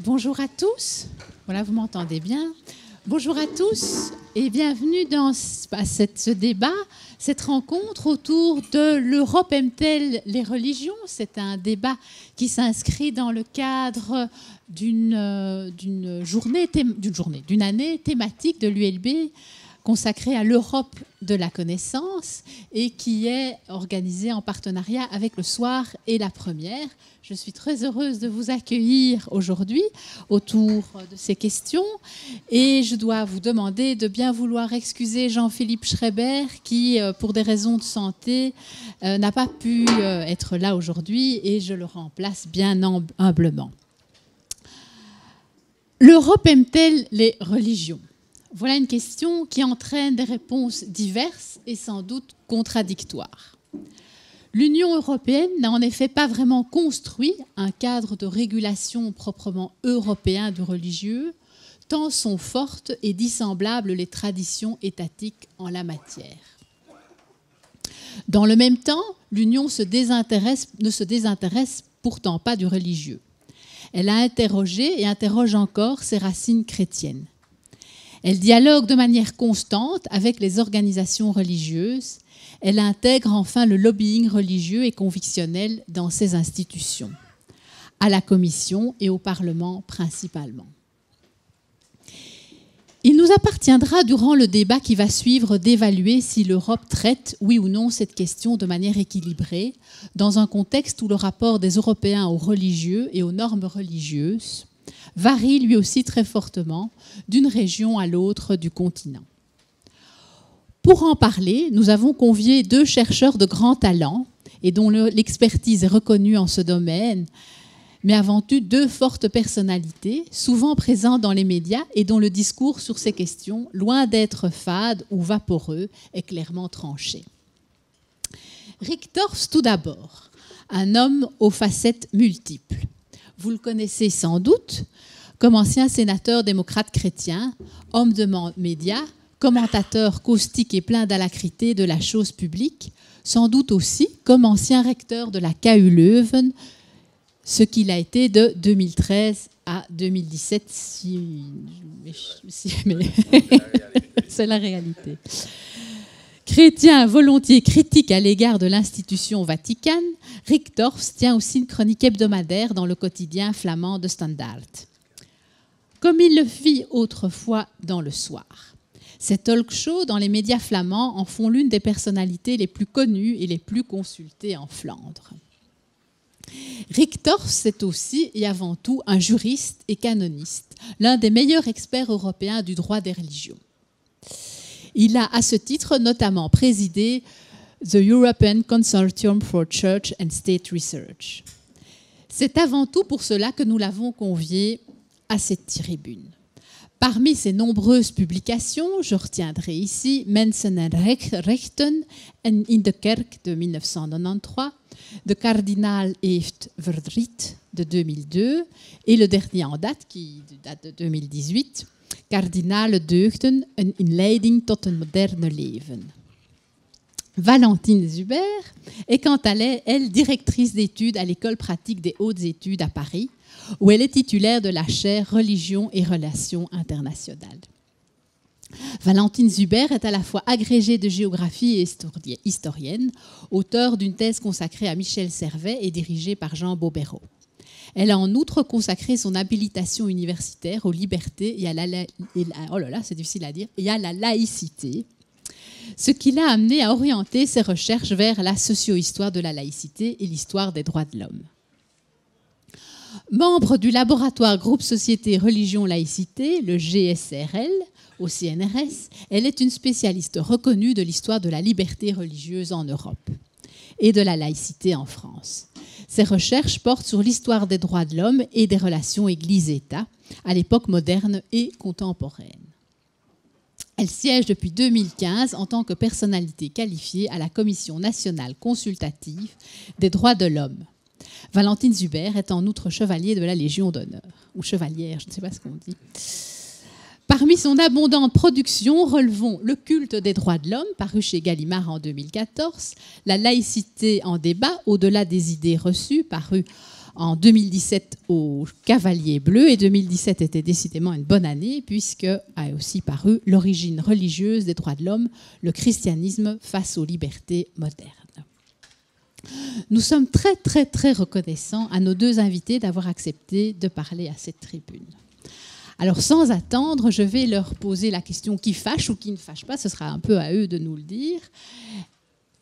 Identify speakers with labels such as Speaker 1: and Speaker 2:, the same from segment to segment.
Speaker 1: Bonjour à tous. Voilà, vous m'entendez bien. Bonjour à tous et bienvenue dans ce débat, cette rencontre autour de l'Europe aime-t-elle les religions. C'est un débat qui s'inscrit dans le cadre d'une année thématique de l'ULB consacrée à l'Europe de la connaissance et qui est organisée en partenariat avec le Soir et la Première. Je suis très heureuse de vous accueillir aujourd'hui autour de ces questions et je dois vous demander de bien vouloir excuser Jean-Philippe Schreiber qui, pour des raisons de santé, n'a pas pu être là aujourd'hui et je le remplace bien humblement. L'Europe aime-t-elle les religions ? Voilà une question qui entraîne des réponses diverses et sans doute contradictoires. L'Union européenne n'a en effet pas vraiment construit un cadre de régulation proprement européen du religieux, tant sont fortes et dissemblables les traditions étatiques en la matière. Dans le même temps, l'Union ne se désintéresse pourtant pas du religieux. Elle a interrogé et interroge encore ses racines chrétiennes. Elle dialogue de manière constante avec les organisations religieuses. Elle intègre enfin le lobbying religieux et convictionnel dans ses institutions, à la Commission et au Parlement principalement. Il nous appartiendra durant le débat qui va suivre d'évaluer si l'Europe traite, oui ou non, cette question de manière équilibrée, dans un contexte où le rapport des Européens aux religieux et aux normes religieuses varie lui aussi très fortement d'une région à l'autre du continent. Pour en parler, nous avons convié deux chercheurs de grand talent et dont l'expertise est reconnue en ce domaine, mais avant tout deux fortes personnalités, souvent présentes dans les médias et dont le discours sur ces questions, loin d'être fade ou vaporeux, est clairement tranché. Rick Torfs, tout d'abord, un homme aux facettes multiples. Vous le connaissez sans doute comme ancien sénateur démocrate chrétien, homme de médias, commentateur caustique et plein d'alacrité de la chose publique, sans doute aussi comme ancien recteur de la KU Leuven, ce qu'il a été de 2013 à 2017, c'est la réalité. Chrétien volontiers critique à l'égard de l'institution Vaticane, Rick Torfs tient aussi une chronique hebdomadaire dans le quotidien flamand de Standaard. Comme il le fit autrefois dans le Soir. Ces talk-shows dans les médias flamands en font l'une des personnalités les plus connues et les plus consultées en Flandre. Rick Torfs est aussi et avant tout un juriste et canoniste, l'un des meilleurs experts européens du droit des religions. Il a à ce titre notamment présidé The European Consortium for Church and State Research. C'est avant tout pour cela que nous l'avons convié à cette tribune. Parmi ses nombreuses publications, je retiendrai ici Mensen en Rechten in de Kerk de 1993, De Kardinaal heeft verdriet de 2002 et le dernier en date, qui date de 2018, Kardinale deugden, een inleiding tot een moderne leven. Valentine Zuber est quant à elle directrice d'études à l'École pratique des hautes études à Paris, où elle est titulaire de la chaire Religion et Relations internationales. Valentine Zuber est à la fois agrégée de géographie et historienne, auteure d'une thèse consacrée à Michel Servet et dirigée par Jean Bobéro. Elle a en outre consacré son habilitation universitaire aux libertés et à la laïcité, ce qui l'a amené à orienter ses recherches vers la socio-histoire de la laïcité et l'histoire des droits de l'homme. Membre du laboratoire Groupe Société Religion Laïcité, le GSRL, au CNRS, elle est une spécialiste reconnue de l'histoire de la liberté religieuse en Europe et de la laïcité en France. Ses recherches portent sur l'histoire des droits de l'homme et des relations Église-État à l'époque moderne et contemporaine. Elle siège depuis 2015 en tant que personnalité qualifiée à la Commission nationale consultative des droits de l'homme. Valentine Zuber est en outre chevalier de la Légion d'honneur, ou chevalière, je ne sais pas ce qu'on dit. Parmi son abondante production, relevons Le culte des droits de l'homme, paru chez Gallimard en 2014, La laïcité en débat, au-delà des idées reçues, paru en 2017 au Cavalier Bleu, et 2017 était décidément une bonne année puisque a aussi paru L'origine religieuse des droits de l'homme, le christianisme face aux libertés modernes. Nous sommes très très très reconnaissants à nos deux invités d'avoir accepté de parler à cette tribune. Alors sans attendre, je vais leur poser la question qui fâche ou qui ne fâche pas, ce sera un peu à eux de nous le dire.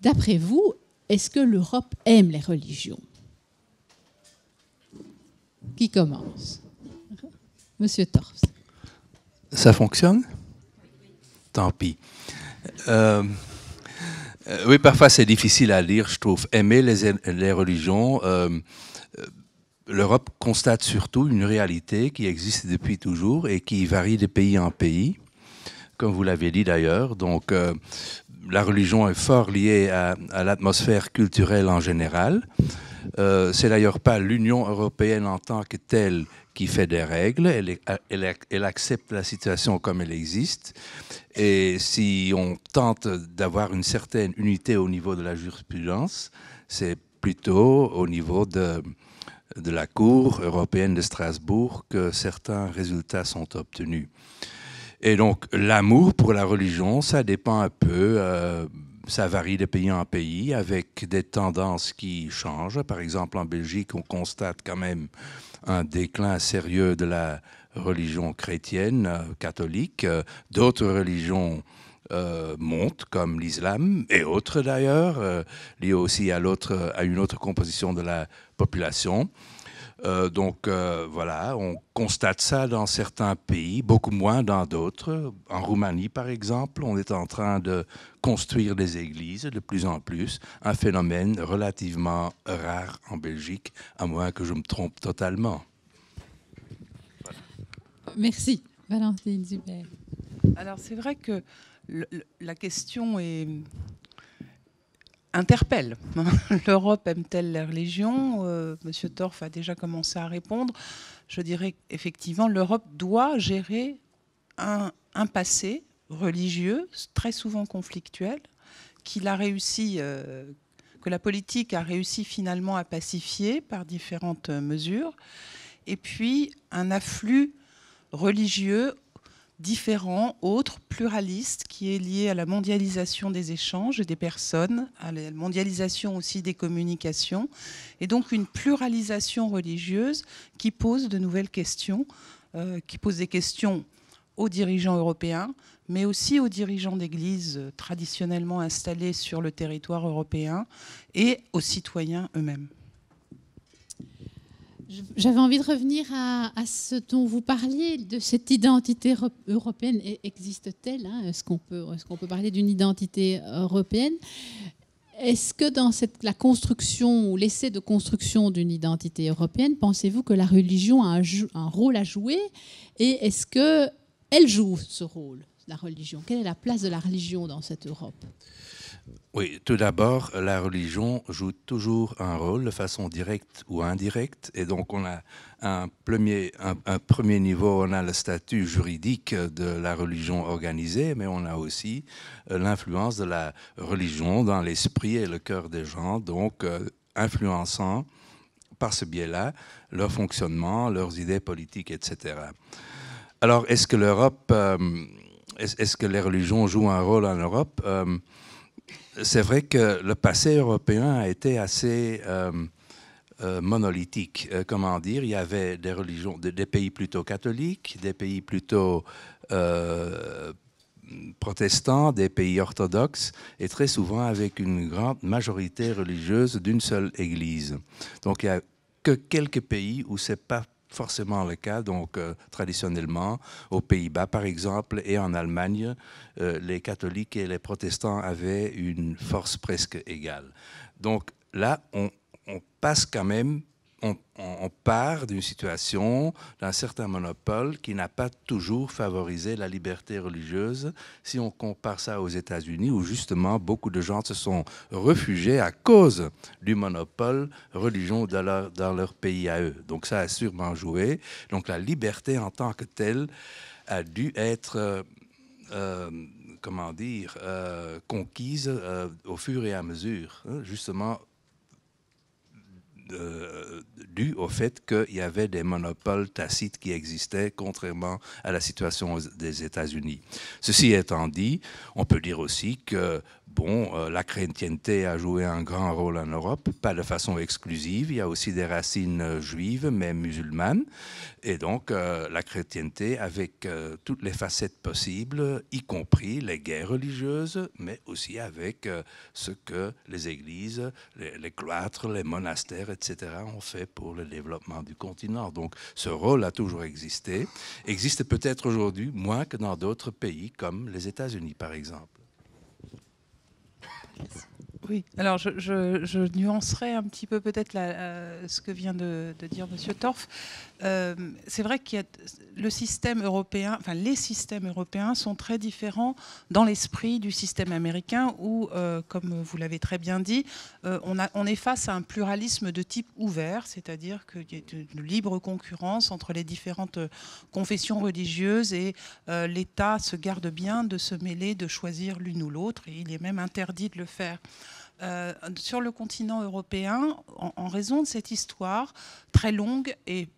Speaker 1: D'après vous, est-ce que l'Europe aime les religions ? Qui commence ? Monsieur Torfs.
Speaker 2: Ça fonctionne ? Tant pis. Oui, parfois c'est difficile à dire, je trouve. Aimer les religions, l'Europe constate surtout une réalité qui existe depuis toujours et qui varie de pays en pays, comme vous l'avez dit d'ailleurs. Donc, la religion est fort liée à l'atmosphère culturelle en général. C'est d'ailleurs pas l'Union européenne en tant que telle qui fait des règles, elle accepte la situation comme elle existe. Et si on tente d'avoir une certaine unité au niveau de la jurisprudence, c'est plutôt au niveau de la Cour européenne de Strasbourg que certains résultats sont obtenus. Et donc, l'amour pour la religion, ça dépend un peu, ça varie de pays en pays, avec des tendances qui changent. Par exemple, en Belgique, on constate quand même un déclin sérieux de la religion chrétienne, catholique. D'autres religions montent, comme l'islam, et autres d'ailleurs, liées aussi à une autre composition de la population. Donc voilà, on constate ça dans certains pays, beaucoup moins dans d'autres. En Roumanie, par exemple, on est en train de construire des églises de plus en plus, un phénomène relativement rare en Belgique, à moins que je me trompe totalement.
Speaker 1: Voilà. Merci. Valentine Zuber.
Speaker 3: Alors c'est vrai que la question interpelle. L'Europe aime-t-elle les religions ? Monsieur Torf a déjà commencé à répondre. Je dirais qu'effectivement, l'Europe doit gérer un passé religieux, très souvent conflictuel, que la politique a réussi finalement à pacifier par différentes mesures, et puis un afflux religieux différent, autre, pluraliste, qui est lié à la mondialisation des échanges et des personnes, à la mondialisation aussi des communications, et donc une pluralisation religieuse qui pose de nouvelles questions, qui pose des questions aux dirigeants européens, mais aussi aux dirigeants d'églises traditionnellement installés sur le territoire européen et aux citoyens eux-mêmes.
Speaker 1: J'avais envie de revenir à ce dont vous parliez, de cette identité européenne. Existe-t-elle, hein ? Est-ce qu'on peut parler d'une identité européenne ? Est-ce que dans la construction ou l'essai de construction d'une identité européenne, pensez-vous que la religion a un rôle à jouer ? Et est-ce qu'elle joue ce rôle, la religion ? Quelle est la place de la religion dans cette Europe ?
Speaker 2: Oui, tout d'abord, la religion joue toujours un rôle de façon directe ou indirecte. Et donc, on a un premier niveau, on a le statut juridique de la religion organisée, mais on a aussi l'influence de la religion dans l'esprit et le cœur des gens, donc influençant par ce biais-là leur fonctionnement, leurs idées politiques, etc. Alors, est-ce que les religions jouent un rôle en Europe ? C'est vrai que le passé européen a été assez monolithique. Comment dire ? Il y avait des religions, des pays plutôt catholiques, des pays plutôt protestants, des pays orthodoxes, et très souvent avec une grande majorité religieuse d'une seule église. Donc il n'y a que quelques pays où ce n'est pas forcément le cas. Donc, traditionnellement, aux Pays-Bas, par exemple, et en Allemagne, les catholiques et les protestants avaient une force presque égale. Donc là, on passe quand même, on part d'une situation, d'un certain monopole qui n'a pas toujours favorisé la liberté religieuse. Si on compare ça aux États-Unis, où justement beaucoup de gens se sont réfugiés à cause du monopole religion dans leur pays à eux. Donc ça a sûrement joué. Donc la liberté en tant que telle a dû être conquise au fur et à mesure, hein, justement dû au fait qu'il y avait des monopoles tacites qui existaient, contrairement à la situation des États-Unis. Ceci étant dit, on peut dire aussi que la chrétienté a joué un grand rôle en Europe, pas de façon exclusive. Il y a aussi des racines juives, mais musulmanes. Et donc, la chrétienté avec toutes les facettes possibles, y compris les guerres religieuses, mais aussi avec ce que les églises, les cloîtres, les monastères, etc. ont fait pour le développement du continent. Donc, ce rôle a toujours existé. Existe peut-être aujourd'hui moins que dans d'autres pays, comme les États-Unis, par exemple.
Speaker 3: Oui, alors je nuancerai un petit peu peut-être ce que vient de dire M. Torf. C'est vrai qu'il y a le système européen, enfin les systèmes européens sont très différents dans l'esprit du système américain où, comme vous l'avez très bien dit, on est face à un pluralisme de type ouvert, c'est-à-dire qu'il y a une libre concurrence entre les différentes confessions religieuses et l'État se garde bien de se mêler, de choisir l'une ou l'autre, et il est même interdit de le faire. Sur le continent européen, en raison de cette histoire très longue et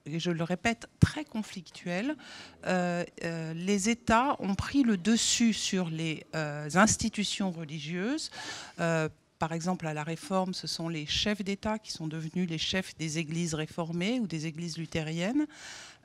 Speaker 3: je le répète, très conflictuelle, les États ont pris le dessus sur les institutions religieuses. Par exemple, à la Réforme, ce sont les chefs d'État qui sont devenus les chefs des églises réformées ou des églises luthériennes.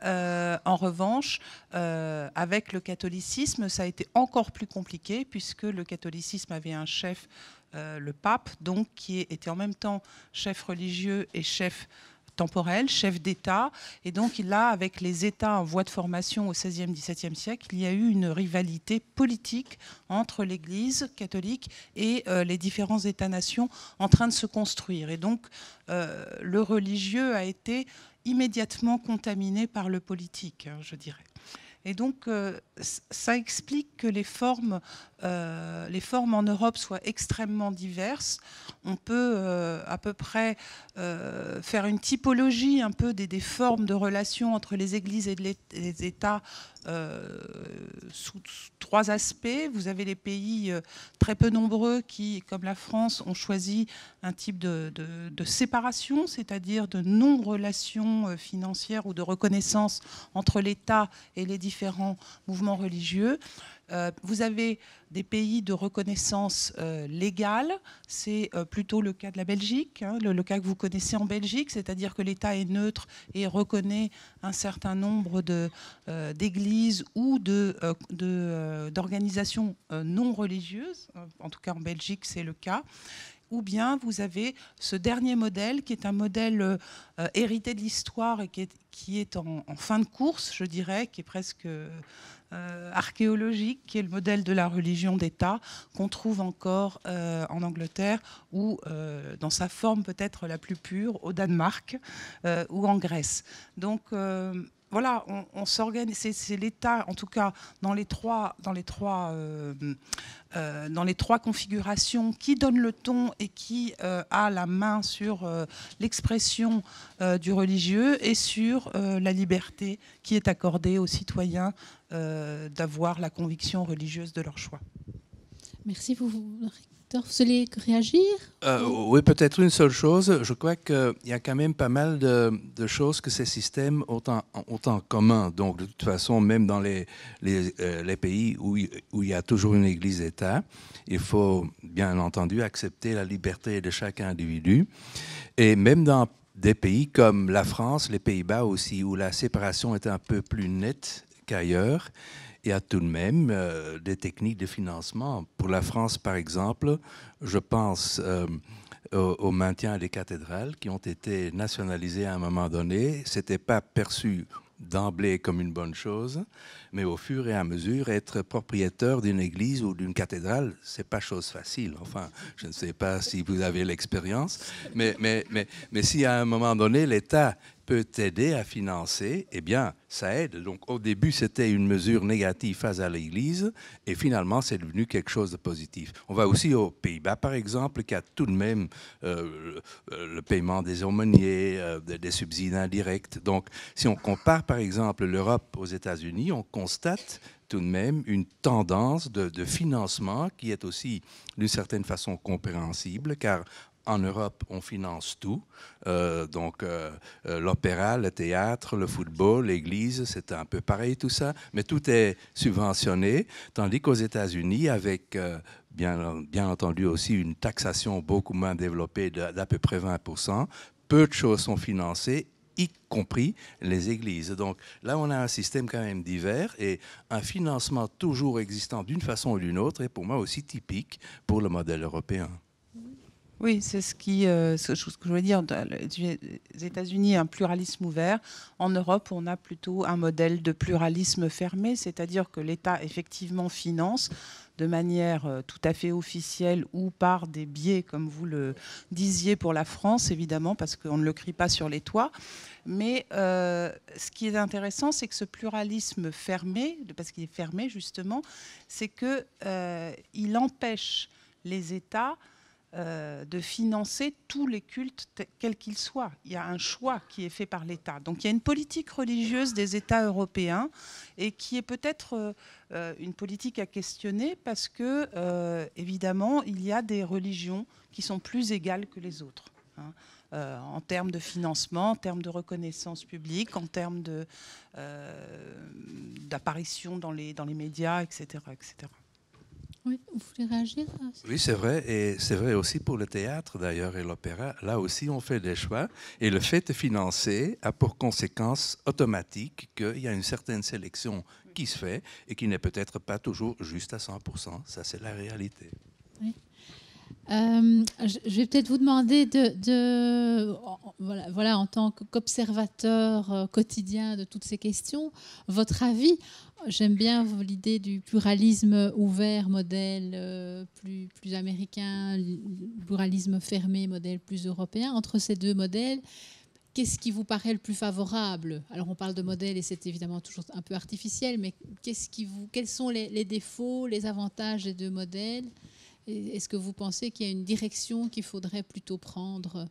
Speaker 3: En revanche, avec le catholicisme, ça a été encore plus compliqué puisque le catholicisme avait un chef, le pape, donc qui était en même temps chef religieux et chef temporel, chef d'État. Et donc, là, avec les États en voie de formation au XVIe, XVIIe siècle, il y a eu une rivalité politique entre l'Église catholique et les différents États-nations en train de se construire. Et donc, le religieux a été immédiatement contaminé par le politique, je dirais. Et donc, ça explique que les formes en Europe soient extrêmement diverses. On peut à peu près faire une typologie un peu des formes de relations entre les églises et les États sous trois aspects. Vous avez les pays très peu nombreux qui, comme la France, ont choisi un type de séparation, c'est-à-dire de non-relation financière ou de reconnaissance entre l'État et les différents mouvements religieux. Vous avez des pays de reconnaissance légale, c'est plutôt le cas de la Belgique, hein, le cas que vous connaissez en Belgique, c'est-à-dire que l'État est neutre et reconnaît un certain nombre d'églises ou d'organisations non religieuses, en tout cas en Belgique c'est le cas. Ou bien vous avez ce dernier modèle qui est un modèle hérité de l'histoire et qui est en fin de course, je dirais, qui est presque archéologique, qui est le modèle de la religion d'État qu'on trouve encore en Angleterre ou dans sa forme peut-être la plus pure au Danemark ou en Grèce. Donc voilà, on s'organise, c'est l'État, en tout cas dans les trois configurations, qui donne le ton et qui a la main sur l'expression du religieux et sur la liberté qui est accordée aux citoyens d'avoir la conviction religieuse de leur choix.
Speaker 1: Merci. Vous voulez réagir?
Speaker 2: Oui, peut-être une seule chose. Je crois qu'il y a quand même pas mal de choses que ces systèmes ont en commun. Donc, de toute façon, même dans les pays où il y a toujours une église-État, il faut bien entendu accepter la liberté de chaque individu. Et même dans des pays comme la France, les Pays-Bas aussi, où la séparation est un peu plus nette qu'ailleurs, il y a tout de même des techniques de financement. Pour la France, par exemple, je pense au maintien des cathédrales qui ont été nationalisées à un moment donné. Ce n'était pas perçu d'emblée comme une bonne chose, mais au fur et à mesure, être propriétaire d'une église ou d'une cathédrale, c'est pas chose facile. Enfin, je ne sais pas si vous avez l'expérience, mais si à un moment donné, l'État peut aider à financer, eh bien, ça aide. Donc, au début, c'était une mesure négative face à l'Église, et finalement, c'est devenu quelque chose de positif. On va aussi aux Pays-Bas, par exemple, qui a tout de même le paiement des aumôniers, des subsides indirects. Donc, si on compare, par exemple, l'Europe aux États-Unis, on constate tout de même une tendance de financement qui est aussi d'une certaine façon compréhensible, car En Europe, on finance tout, l'opéra, le théâtre, le football, l'église, c'est un peu pareil tout ça, mais tout est subventionné, tandis qu'aux États-Unis, avec bien entendu aussi une taxation beaucoup moins développée d'à peu près 20%, peu de choses sont financées, y compris les églises. Donc là, on a un système quand même divers et un financement toujours existant d'une façon ou d'une autre est pour moi aussi typique pour le modèle européen.
Speaker 3: Oui, c'est ce que je voulais dire. Les États-Unis, un pluralisme ouvert. En Europe, on a plutôt un modèle de pluralisme fermé, c'est-à-dire que l'État effectivement finance de manière tout à fait officielle ou par des biais, comme vous le disiez pour la France, évidemment, parce qu'on ne le crie pas sur les toits. Mais ce qui est intéressant, c'est que ce pluralisme fermé, parce qu'il est fermé justement, c'est qu'il empêche les États de financer tous les cultes quels qu'ils soient. Il y a un choix qui est fait par l'État. Donc il y a une politique religieuse des États européens et qui est peut-être une politique à questionner parce que, évidemment, il y a des religions qui sont plus égales que les autres. Hein. En termes de financement, en termes de reconnaissance publique, en termes d'apparition dans les médias, etc., etc.
Speaker 1: Oui, vous voulez réagir?
Speaker 2: Oui, c'est vrai. Et c'est vrai aussi pour le théâtre, d'ailleurs, et l'opéra. Là aussi, on fait des choix. Et le fait de financer a pour conséquence automatique qu'il y a une certaine sélection qui se fait et qui n'est peut-être pas toujours juste à 100%. Ça, c'est la réalité.
Speaker 1: Oui. Je vais peut-être vous demander voilà, en tant qu'observateur quotidien de toutes ces questions, votre avis. J'aime bien l'idée du pluralisme ouvert, modèle plus américain, pluralisme fermé, modèle plus européen. Entre ces deux modèles, qu'est-ce qui vous paraît le plus favorable? Alors on parle de modèle et c'est évidemment toujours un peu artificiel, mais quels sont les défauts, les avantages des deux modèles? Est-ce que vous pensez qu'il y a une direction qu'il faudrait plutôt prendre?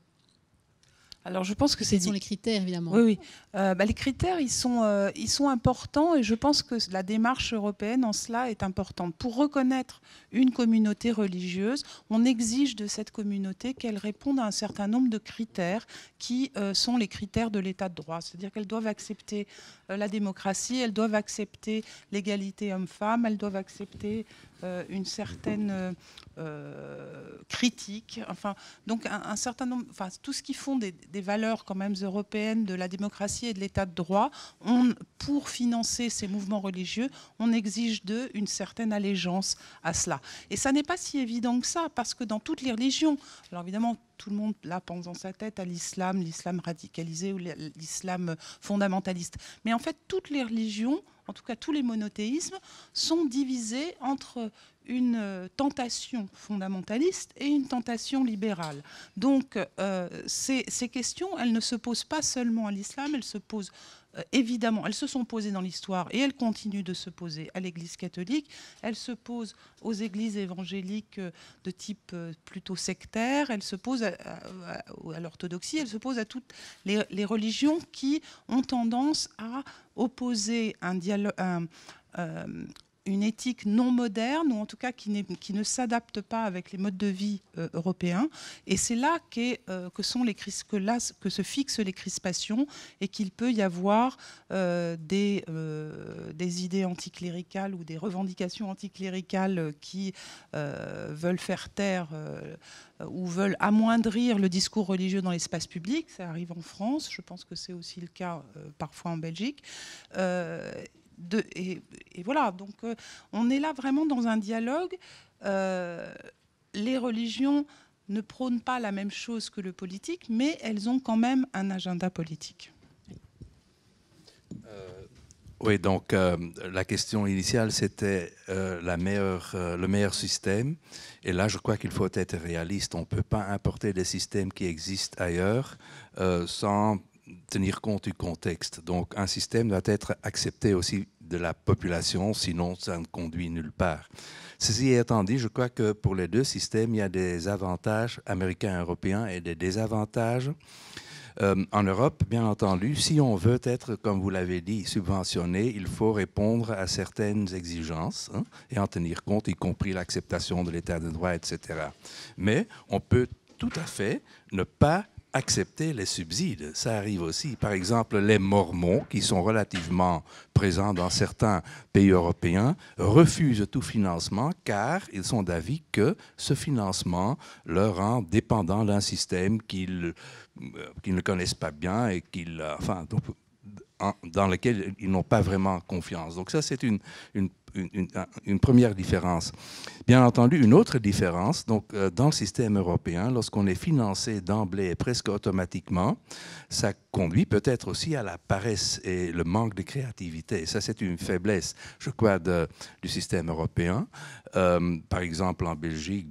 Speaker 3: Alors, je pense que
Speaker 1: quels sont les critères, évidemment?
Speaker 3: Oui. Les critères, ils sont importants et je pense que la démarche européenne en cela est importante. Pour reconnaître une communauté religieuse, on exige de cette communauté qu'elle réponde à un certain nombre de critères qui sont les critères de l'état de droit. C'est-à-dire qu'elles doivent accepter la démocratie, elles doivent accepter l'égalité homme-femme, elles doivent accepter une certaine critique. Enfin, donc un certain nombre, tout ce qui font des valeurs quand même européennes de la démocratie et de l'état de droit, pour financer ces mouvements religieux, on exige d'eux une certaine allégeance à cela. Et ça n'est pas si évident que ça, parce que dans toutes les religions, alors évidemment, tout le monde là pense dans sa tête à l'islam radicalisé ou l'islam fondamentaliste. Mais en fait, toutes les religions, en tout cas tous les monothéismes, sont divisés entre une tentation fondamentaliste et une tentation libérale. Donc ces questions, elles ne se posent pas seulement à l'islam, elles se posent évidemment, elles se sont posées dans l'histoire et elles continuent de se poser à l'Église catholique, elles se posent aux églises évangéliques de type plutôt sectaire, elles se posent à l'orthodoxie, elles se posent à toutes les religions qui ont tendance à opposer un dialogue, une éthique non moderne, ou en tout cas qui ne s'adapte pas avec les modes de vie européens. Et c'est là que se fixent les crispations et qu'il peut y avoir des idées anticléricales ou des revendications anticléricales qui veulent faire taire ou veulent amoindrir le discours religieux dans l'espace public. Ça arrive en France, je pense que c'est aussi le cas parfois en Belgique. Et voilà, donc on est là vraiment dans un dialogue. Les religions ne prônent pas la même chose que le politique, mais elles ont quand même un agenda politique.
Speaker 2: Oui, donc la question initiale, c'était le meilleur système. Et là, je crois qu'il faut être réaliste. On ne peut pas importer des systèmes qui existent ailleurs sans tenir compte du contexte. Donc, un système doit être accepté aussi de la population, sinon ça ne conduit nulle part. Ceci étant dit, je crois que pour les deux systèmes, il y a des avantages américains et européens et des désavantages. En Europe, bien entendu, si on veut être, comme vous l'avez dit, subventionné, il faut répondre à certaines exigences et en tenir compte, y compris l'acceptation de l'état de droit, etc. Mais on peut tout à fait ne pas accepter les subsides. Ça arrive aussi. Par exemple, les Mormons, qui sont relativement présents dans certains pays européens, refusent tout financement car ils sont d'avis que ce financement leur rend dépendants d'un système qu'ils ne connaissent pas bien et dans lequel ils n'ont pas vraiment confiance. Donc ça, c'est une première différence. Bien entendu, une autre différence, donc, dans le système européen, lorsqu'on est financé d'emblée et presque automatiquement, ça conduit peut-être aussi à la paresse et le manque de créativité. Ça, c'est une faiblesse, je crois, du système européen. Par exemple, en Belgique,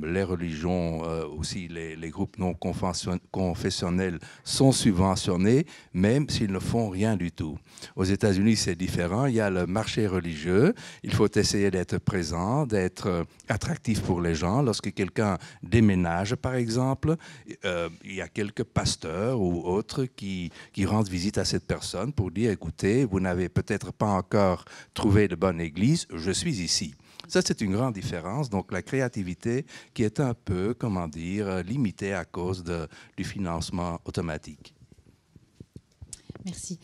Speaker 2: les religions, aussi les groupes non confessionnels sont subventionnés, même s'ils ne font rien du tout. Aux États-Unis, c'est différent. Il y a le marché religieux. Il faut essayer d'être présent, d'être attractif pour les gens. Lorsque quelqu'un déménage, par exemple, il y a quelques pasteurs ou autres qui rendent visite à cette personne pour dire, écoutez, vous n'avez peut-être pas encore trouvé de bonne église, je suis ici. Ça, c'est une grande différence. Donc, la créativité qui est un peu, limitée à cause du financement automatique.
Speaker 1: Merci.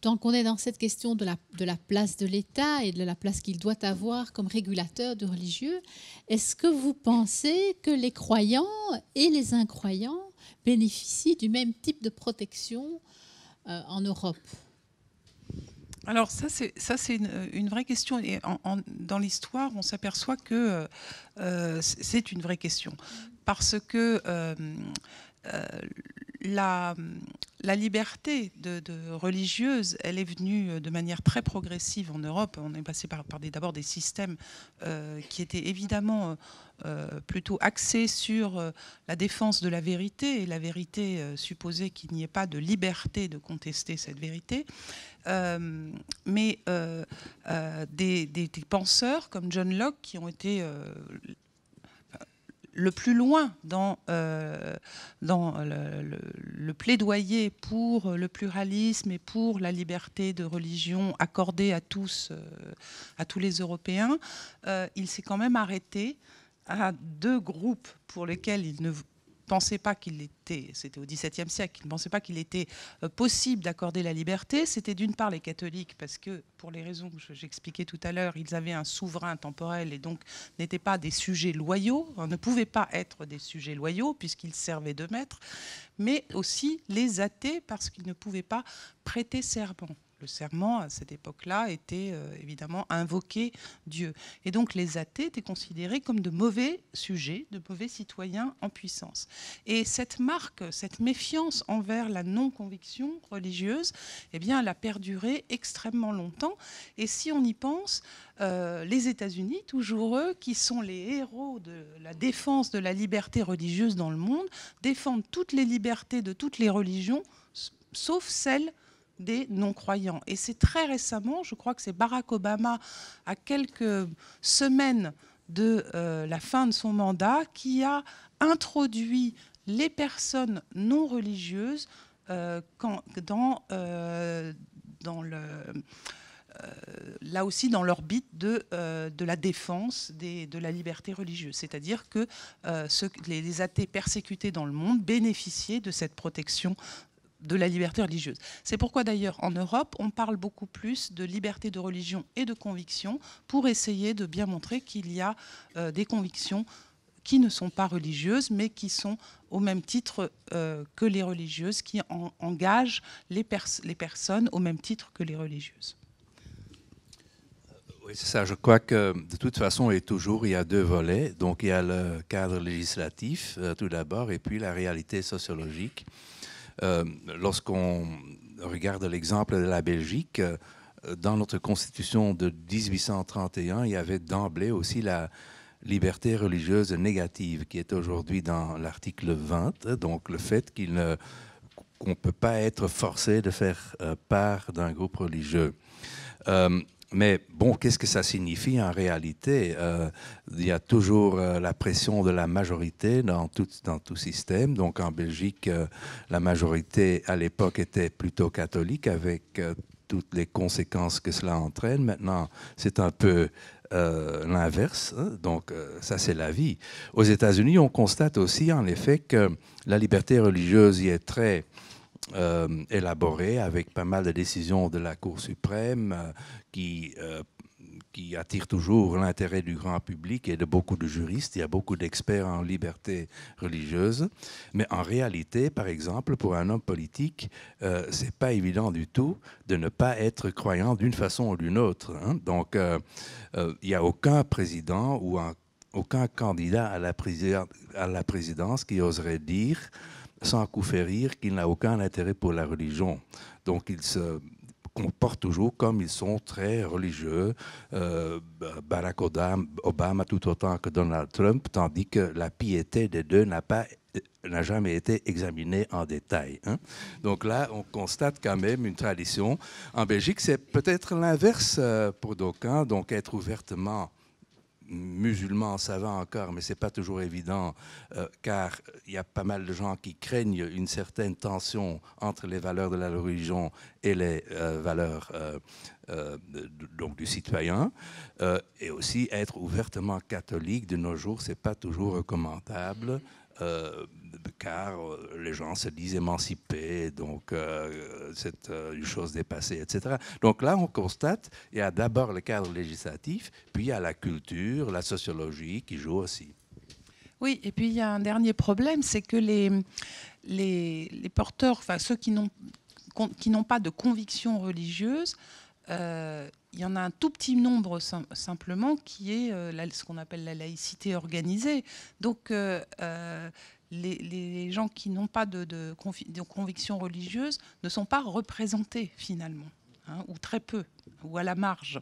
Speaker 1: Donc, on est dans cette question de la place de l'État et de la place qu'il doit avoir comme régulateur du religieux. Est-ce que vous pensez que les croyants et les incroyants bénéficient du même type de protection en Europe ?
Speaker 3: Alors ça c'est une vraie question. Et dans l'histoire, on s'aperçoit que c'est une vraie question. Parce que la liberté de religieuse, elle est venue de manière très progressive en Europe. On est passé par d'abord des systèmes qui étaient évidemment plutôt axés sur la défense de la vérité, et la vérité supposait qu'il n'y ait pas de liberté de contester cette vérité. Mais des penseurs comme John Locke qui ont été le plus loin dans le plaidoyer pour le pluralisme et pour la liberté de religion accordée à tous les Européens, il s'est quand même arrêté à deux groupes pour lesquels il ne pensait pas qu'il était, c'était au XVIIe siècle, il ne pensait pas qu'il était possible d'accorder la liberté. C'était d'une part les catholiques, parce que pour les raisons que j'expliquais tout à l'heure, ils avaient un souverain temporel et donc n'étaient pas des sujets loyaux, ne pouvaient pas être des sujets loyaux puisqu'ils servaient de maître, mais aussi les athées parce qu'ils ne pouvaient pas prêter serment. Le serment, à cette époque-là, était évidemment invoquer Dieu. Et donc les athées étaient considérés comme de mauvais sujets, de mauvais citoyens en puissance. Et cette marque, cette méfiance envers la non-conviction religieuse, eh bien, elle a perduré extrêmement longtemps. Et si on y pense, les États-Unis, toujours eux, qui sont les héros de la défense de la liberté religieuse dans le monde, défendent toutes les libertés de toutes les religions, sauf celles des non-croyants. Et c'est très récemment, je crois que c'est Barack Obama, à quelques semaines de la fin de son mandat, qui a introduit les personnes non religieuses là aussi dans l'orbite de la défense de la liberté religieuse. C'est-à-dire que les athées persécutés dans le monde bénéficiaient de cette protection de la liberté religieuse. C'est pourquoi d'ailleurs en Europe, on parle beaucoup plus de liberté de religion et de conviction pour essayer de bien montrer qu'il y a des convictions qui ne sont pas religieuses, mais qui sont au même titre que les religieuses, qui engagent les personnes au même titre que les religieuses.
Speaker 2: Oui, c'est ça. Je crois que de toute façon, et toujours, il y a deux volets. Donc il y a le cadre législatif tout d'abord, et puis la réalité sociologique. Lorsqu'on regarde l'exemple de la Belgique, dans notre constitution de 1831, il y avait d'emblée aussi la liberté religieuse négative qui est aujourd'hui dans l'article 20, donc le fait qu'on ne peut pas être forcé de faire part d'un groupe religieux. Mais bon, qu'est-ce que ça signifie en réalité? Il y a toujours la pression de la majorité dans tout système. Donc en Belgique, la majorité à l'époque était plutôt catholique avec toutes les conséquences que cela entraîne. Maintenant, c'est un peu l'inverse. Hein. Donc, ça, c'est la vie. Aux États-Unis, on constate aussi, en effet, que la liberté religieuse y est très élaborée, avec pas mal de décisions de la Cour suprême qui attire toujours l'intérêt du grand public et de beaucoup de juristes. Il y a beaucoup d'experts en liberté religieuse. Mais en réalité, par exemple, pour un homme politique, c'est pas évident du tout de ne pas être croyant d'une façon ou d'une autre. Hein. Donc, il n'y a aucun président ou aucun candidat à la présidence qui oserait dire, sans coup férir, qu'il n'a aucun intérêt pour la religion. Donc, il se comportent toujours comme ils sont très religieux. Barack Obama tout autant que Donald Trump, tandis que la piété des deux n'a jamais été examinée en détail. Hein. Donc là, on constate quand même une tradition. En Belgique, c'est peut-être l'inverse pour d'aucuns, donc être ouvertement musulman, ça va encore, mais ce n'est pas toujours évident, car il y a pas mal de gens qui craignent une certaine tension entre les valeurs de la religion et les valeurs donc du citoyen. Et aussi, être ouvertement catholique de nos jours, ce n'est pas toujours recommandable. Car les gens se disent émancipés, donc c'est une chose dépassée, etc. Donc là, on constate, il y a d'abord le cadre législatif, puis il y a la culture, la sociologie qui joue aussi.
Speaker 3: Oui, et puis il y a un dernier problème, c'est que les porteurs, enfin ceux qui n'ont pas de conviction religieuse, il y en a un tout petit nombre simplement qui est ce qu'on appelle la laïcité organisée. Donc les gens qui n'ont pas de conviction religieuse ne sont pas représentés finalement, hein, ou très peu, ou à la marge.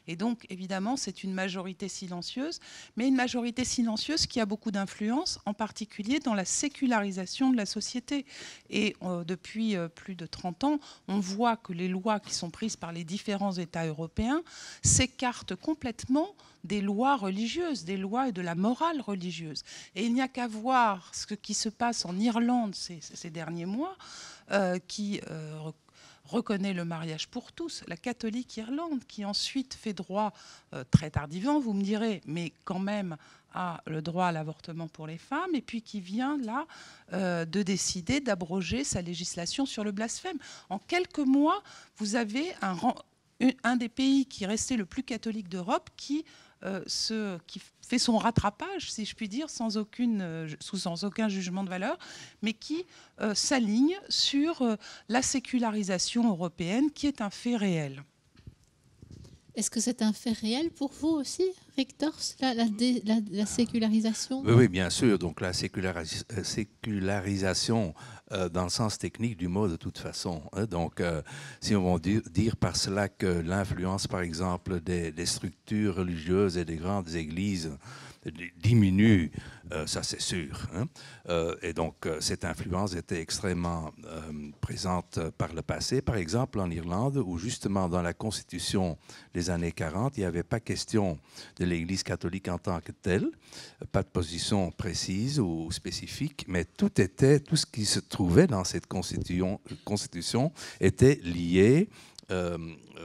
Speaker 3: Et donc, évidemment, c'est une majorité silencieuse, mais une majorité silencieuse qui a beaucoup d'influence, en particulier dans la sécularisation de la société. Et depuis plus de 30 ans, on voit que les lois qui sont prises par les différents États européens s'écartent complètement des lois religieuses, des lois et de la morale religieuse. Et il n'y a qu'à voir ce qui se passe en Irlande ces derniers mois, qui reconnaît le mariage pour tous, la catholique Irlande, qui ensuite fait droit, très tardivement, vous me direz, mais quand même a le droit à l'avortement pour les femmes, et puis qui vient là de décider d'abroger sa législation sur le blasphème. En quelques mois, vous avez un des pays qui restait le plus catholique d'Europe qui fait son rattrapage, si je puis dire, sans aucun jugement de valeur, mais qui s'aligne sur la sécularisation européenne, qui est un fait réel.
Speaker 1: Est-ce que c'est un fait réel pour vous aussi, Rick Dorfs, la sécularisation ?
Speaker 2: Oui, bien sûr. Donc la sécularisation dans le sens technique du mot de toute façon. Donc si on veut dire par cela que l'influence, par exemple, des structures religieuses et des grandes églises diminue, ça c'est sûr. Hein. Et donc cette influence était extrêmement présente par le passé. Par exemple en Irlande, où justement dans la Constitution des années 40, il n'y avait pas question de l'Église catholique en tant que telle, pas de position précise ou spécifique, mais tout ce qui se trouvait dans cette Constitution était lié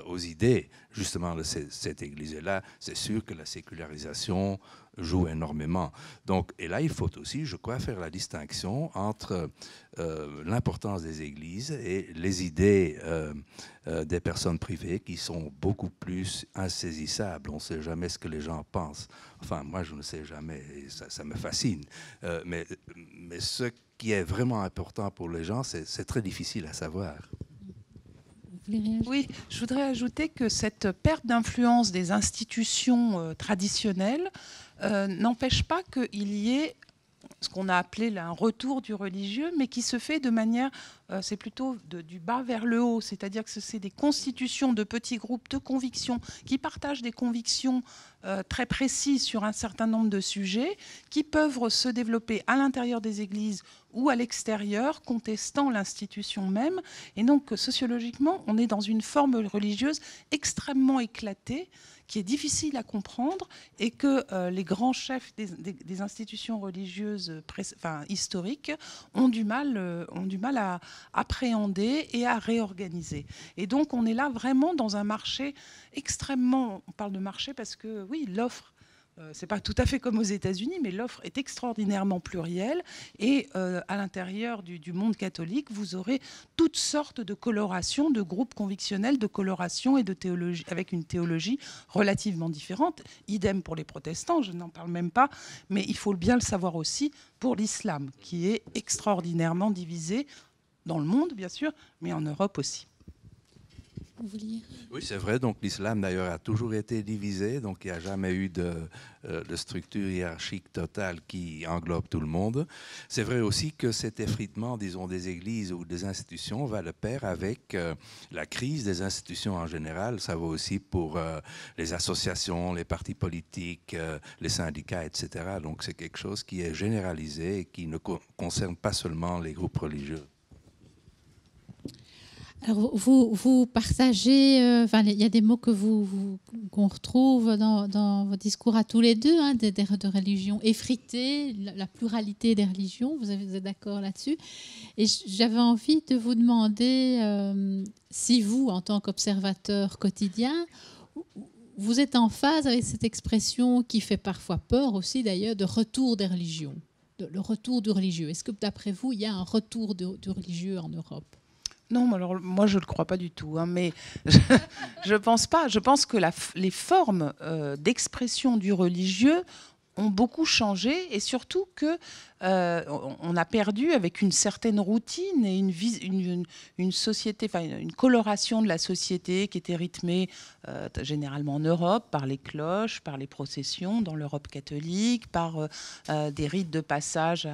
Speaker 2: aux idées justement de cette Église. Et là, c'est sûr que la sécularisation joue énormément. Donc, et là, il faut aussi, je crois, faire la distinction entre l'importance des églises et les idées des personnes privées qui sont beaucoup plus insaisissables. On ne sait jamais ce que les gens pensent. Enfin, moi, je ne sais jamais, et ça me fascine. Mais ce qui est vraiment important pour les gens, c'est très difficile à savoir.
Speaker 3: Oui, je voudrais ajouter que cette perte d'influence des institutions traditionnelles n'empêche pas qu'il y ait ce qu'on a appelé là, un retour du religieux, mais qui se fait de manière, c'est plutôt du bas vers le haut, c'est-à-dire que c'est des constitutions de petits groupes de convictions qui partagent des convictions très précises sur un certain nombre de sujets, qui peuvent se développer à l'intérieur des églises ou à l'extérieur, contestant l'institution même. Et donc, sociologiquement, on est dans une forme religieuse extrêmement éclatée, qui est difficile à comprendre, et que les grands chefs des institutions religieuses historiques ont du mal appréhender et à réorganiser. Et donc on est là vraiment dans un marché extrêmement, on parle de marché parce que oui, l'offre, c'est pas tout à fait comme aux États-Unis, mais l'offre est extraordinairement plurielle. Et à l'intérieur du monde catholique, vous aurez toutes sortes de colorations, de groupes convictionnels, de colorations et de théologie, avec une théologie relativement différente. Idem pour les protestants, je n'en parle même pas, mais il faut bien le savoir aussi pour l'islam, qui est extraordinairement divisé dans le monde, bien sûr, mais en Europe aussi.
Speaker 2: Oui, c'est vrai. Donc l'islam, d'ailleurs, a toujours été divisé. Donc il n'y a jamais eu de structure hiérarchique totale qui englobe tout le monde. C'est vrai aussi que cet effritement, disons, des églises ou des institutions va de pair avec la crise des institutions en général. Ça vaut aussi pour les associations, les partis politiques, les syndicats, etc. Donc c'est quelque chose qui est généralisé et qui ne concerne pas seulement les groupes religieux.
Speaker 1: Alors, vous partagez, il y a des mots qu'on retrouve dans vos discours à tous les deux, hein, de religions effritées, la pluralité des religions, vous êtes d'accord là-dessus. Et j'avais envie de vous demander si vous, en tant qu'observateur quotidien, vous êtes en phase avec cette expression qui fait parfois peur aussi d'ailleurs, de retour des religions, le retour du religieux. Est-ce que d'après vous, il y a un retour du religieux en Europe ?
Speaker 3: Non, alors moi je ne le crois pas du tout, hein, mais je pense pas. Je pense que les formes d'expression du religieux ont beaucoup changé et surtout que on a perdu avec une certaine routine et une société, enfin une coloration de la société qui était rythmée généralement en Europe par les cloches, par les processions dans l'Europe catholique, par des rites de passage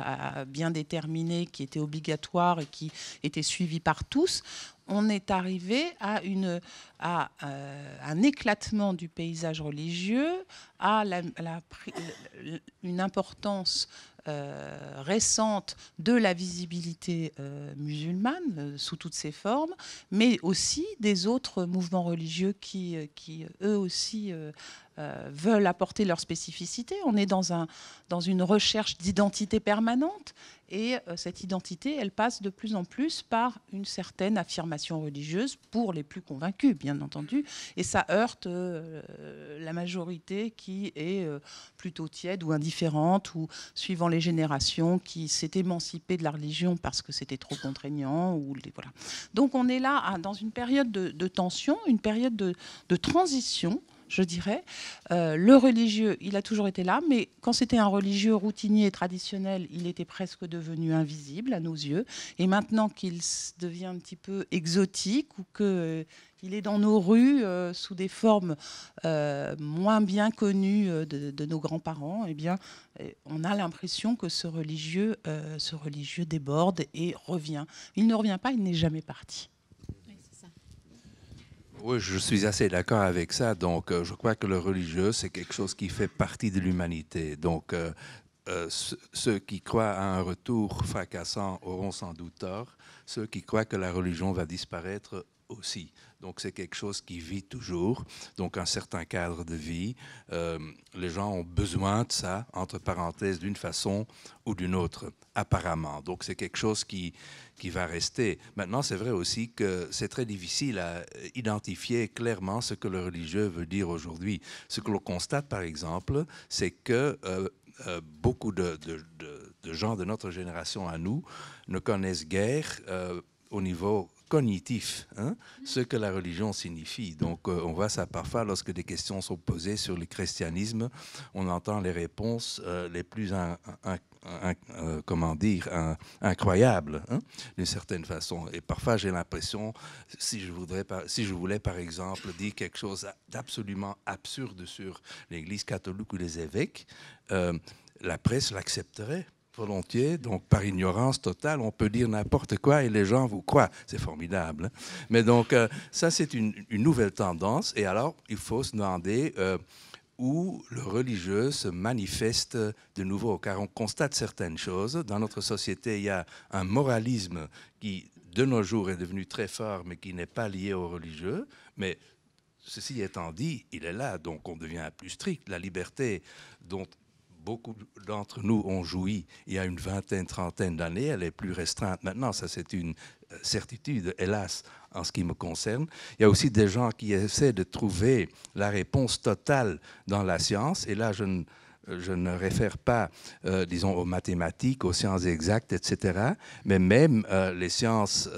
Speaker 3: bien déterminés qui étaient obligatoires et qui étaient suivis par tous. On est arrivé à un éclatement du paysage religieux, à une importance récente de la visibilité musulmane sous toutes ses formes, mais aussi des autres mouvements religieux qui eux aussi veulent apporter leur spécificité. On est dans une recherche d'identité permanente et cette identité, elle passe de plus en plus par une certaine affirmation religieuse pour les plus convaincus, bien entendu, et ça heurte la majorité qui est plutôt tiède ou indifférente ou suivant les générations qui s'est émancipée de la religion parce que c'était trop contraignant. Voilà. Donc on est là dans une période de tension, une période de transition, je dirais. Le religieux, il a toujours été là, mais quand c'était un religieux routinier et traditionnel, il était presque devenu invisible à nos yeux. Et maintenant qu'il devient un petit peu exotique ou qu'il est dans nos rues sous des formes moins bien connues de nos grands-parents, eh bien, on a l'impression que ce religieux déborde et revient. Il ne revient pas, il n'est jamais parti.
Speaker 2: Oui, je suis assez d'accord avec ça. Donc, je crois que le religieux, c'est quelque chose qui fait partie de l'humanité. Donc, ceux qui croient à un retour fracassant auront sans doute tort. Ceux qui croient que la religion va disparaître aussi. Donc, c'est quelque chose qui vit toujours. Donc, un certain cadre de vie. Les gens ont besoin de ça, entre parenthèses, d'une façon ou d'une autre, apparemment. Donc, c'est quelque chose qui va rester. Maintenant, c'est vrai aussi que c'est très difficile à identifier clairement ce que le religieux veut dire aujourd'hui. Ce que l'on constate, par exemple, c'est que beaucoup de gens de notre génération à nous ne connaissent guère au niveau cognitif, hein, ce que la religion signifie. Donc, on voit ça parfois lorsque des questions sont posées sur le christianisme, on entend les réponses les plus incroyables, hein, d'une certaine façon. Et parfois, j'ai l'impression, si je voulais, par exemple, dire quelque chose d'absolument absurde sur l'Église catholique ou les évêques, la presse l'accepterait volontiers, donc par ignorance totale, on peut dire n'importe quoi et les gens vous croient. C'est formidable. Hein? Mais donc, ça, c'est une nouvelle tendance. Et alors, il faut se demander où le religieux se manifeste de nouveau, car on constate certaines choses. Dans notre société, il y a un moralisme qui, de nos jours, est devenu très fort, mais qui n'est pas lié au religieux. Mais ceci étant dit, il est là, donc on devient plus strict. La liberté dont beaucoup d'entre nous ont joui il y a une vingtaine, trentaine d'années. Elle est plus restreinte maintenant, ça c'est une certitude, hélas, en ce qui me concerne. Il y a aussi des gens qui essaient de trouver la réponse totale dans la science, et là je ne réfère pas, disons, aux mathématiques, aux sciences exactes, etc., mais même les sciences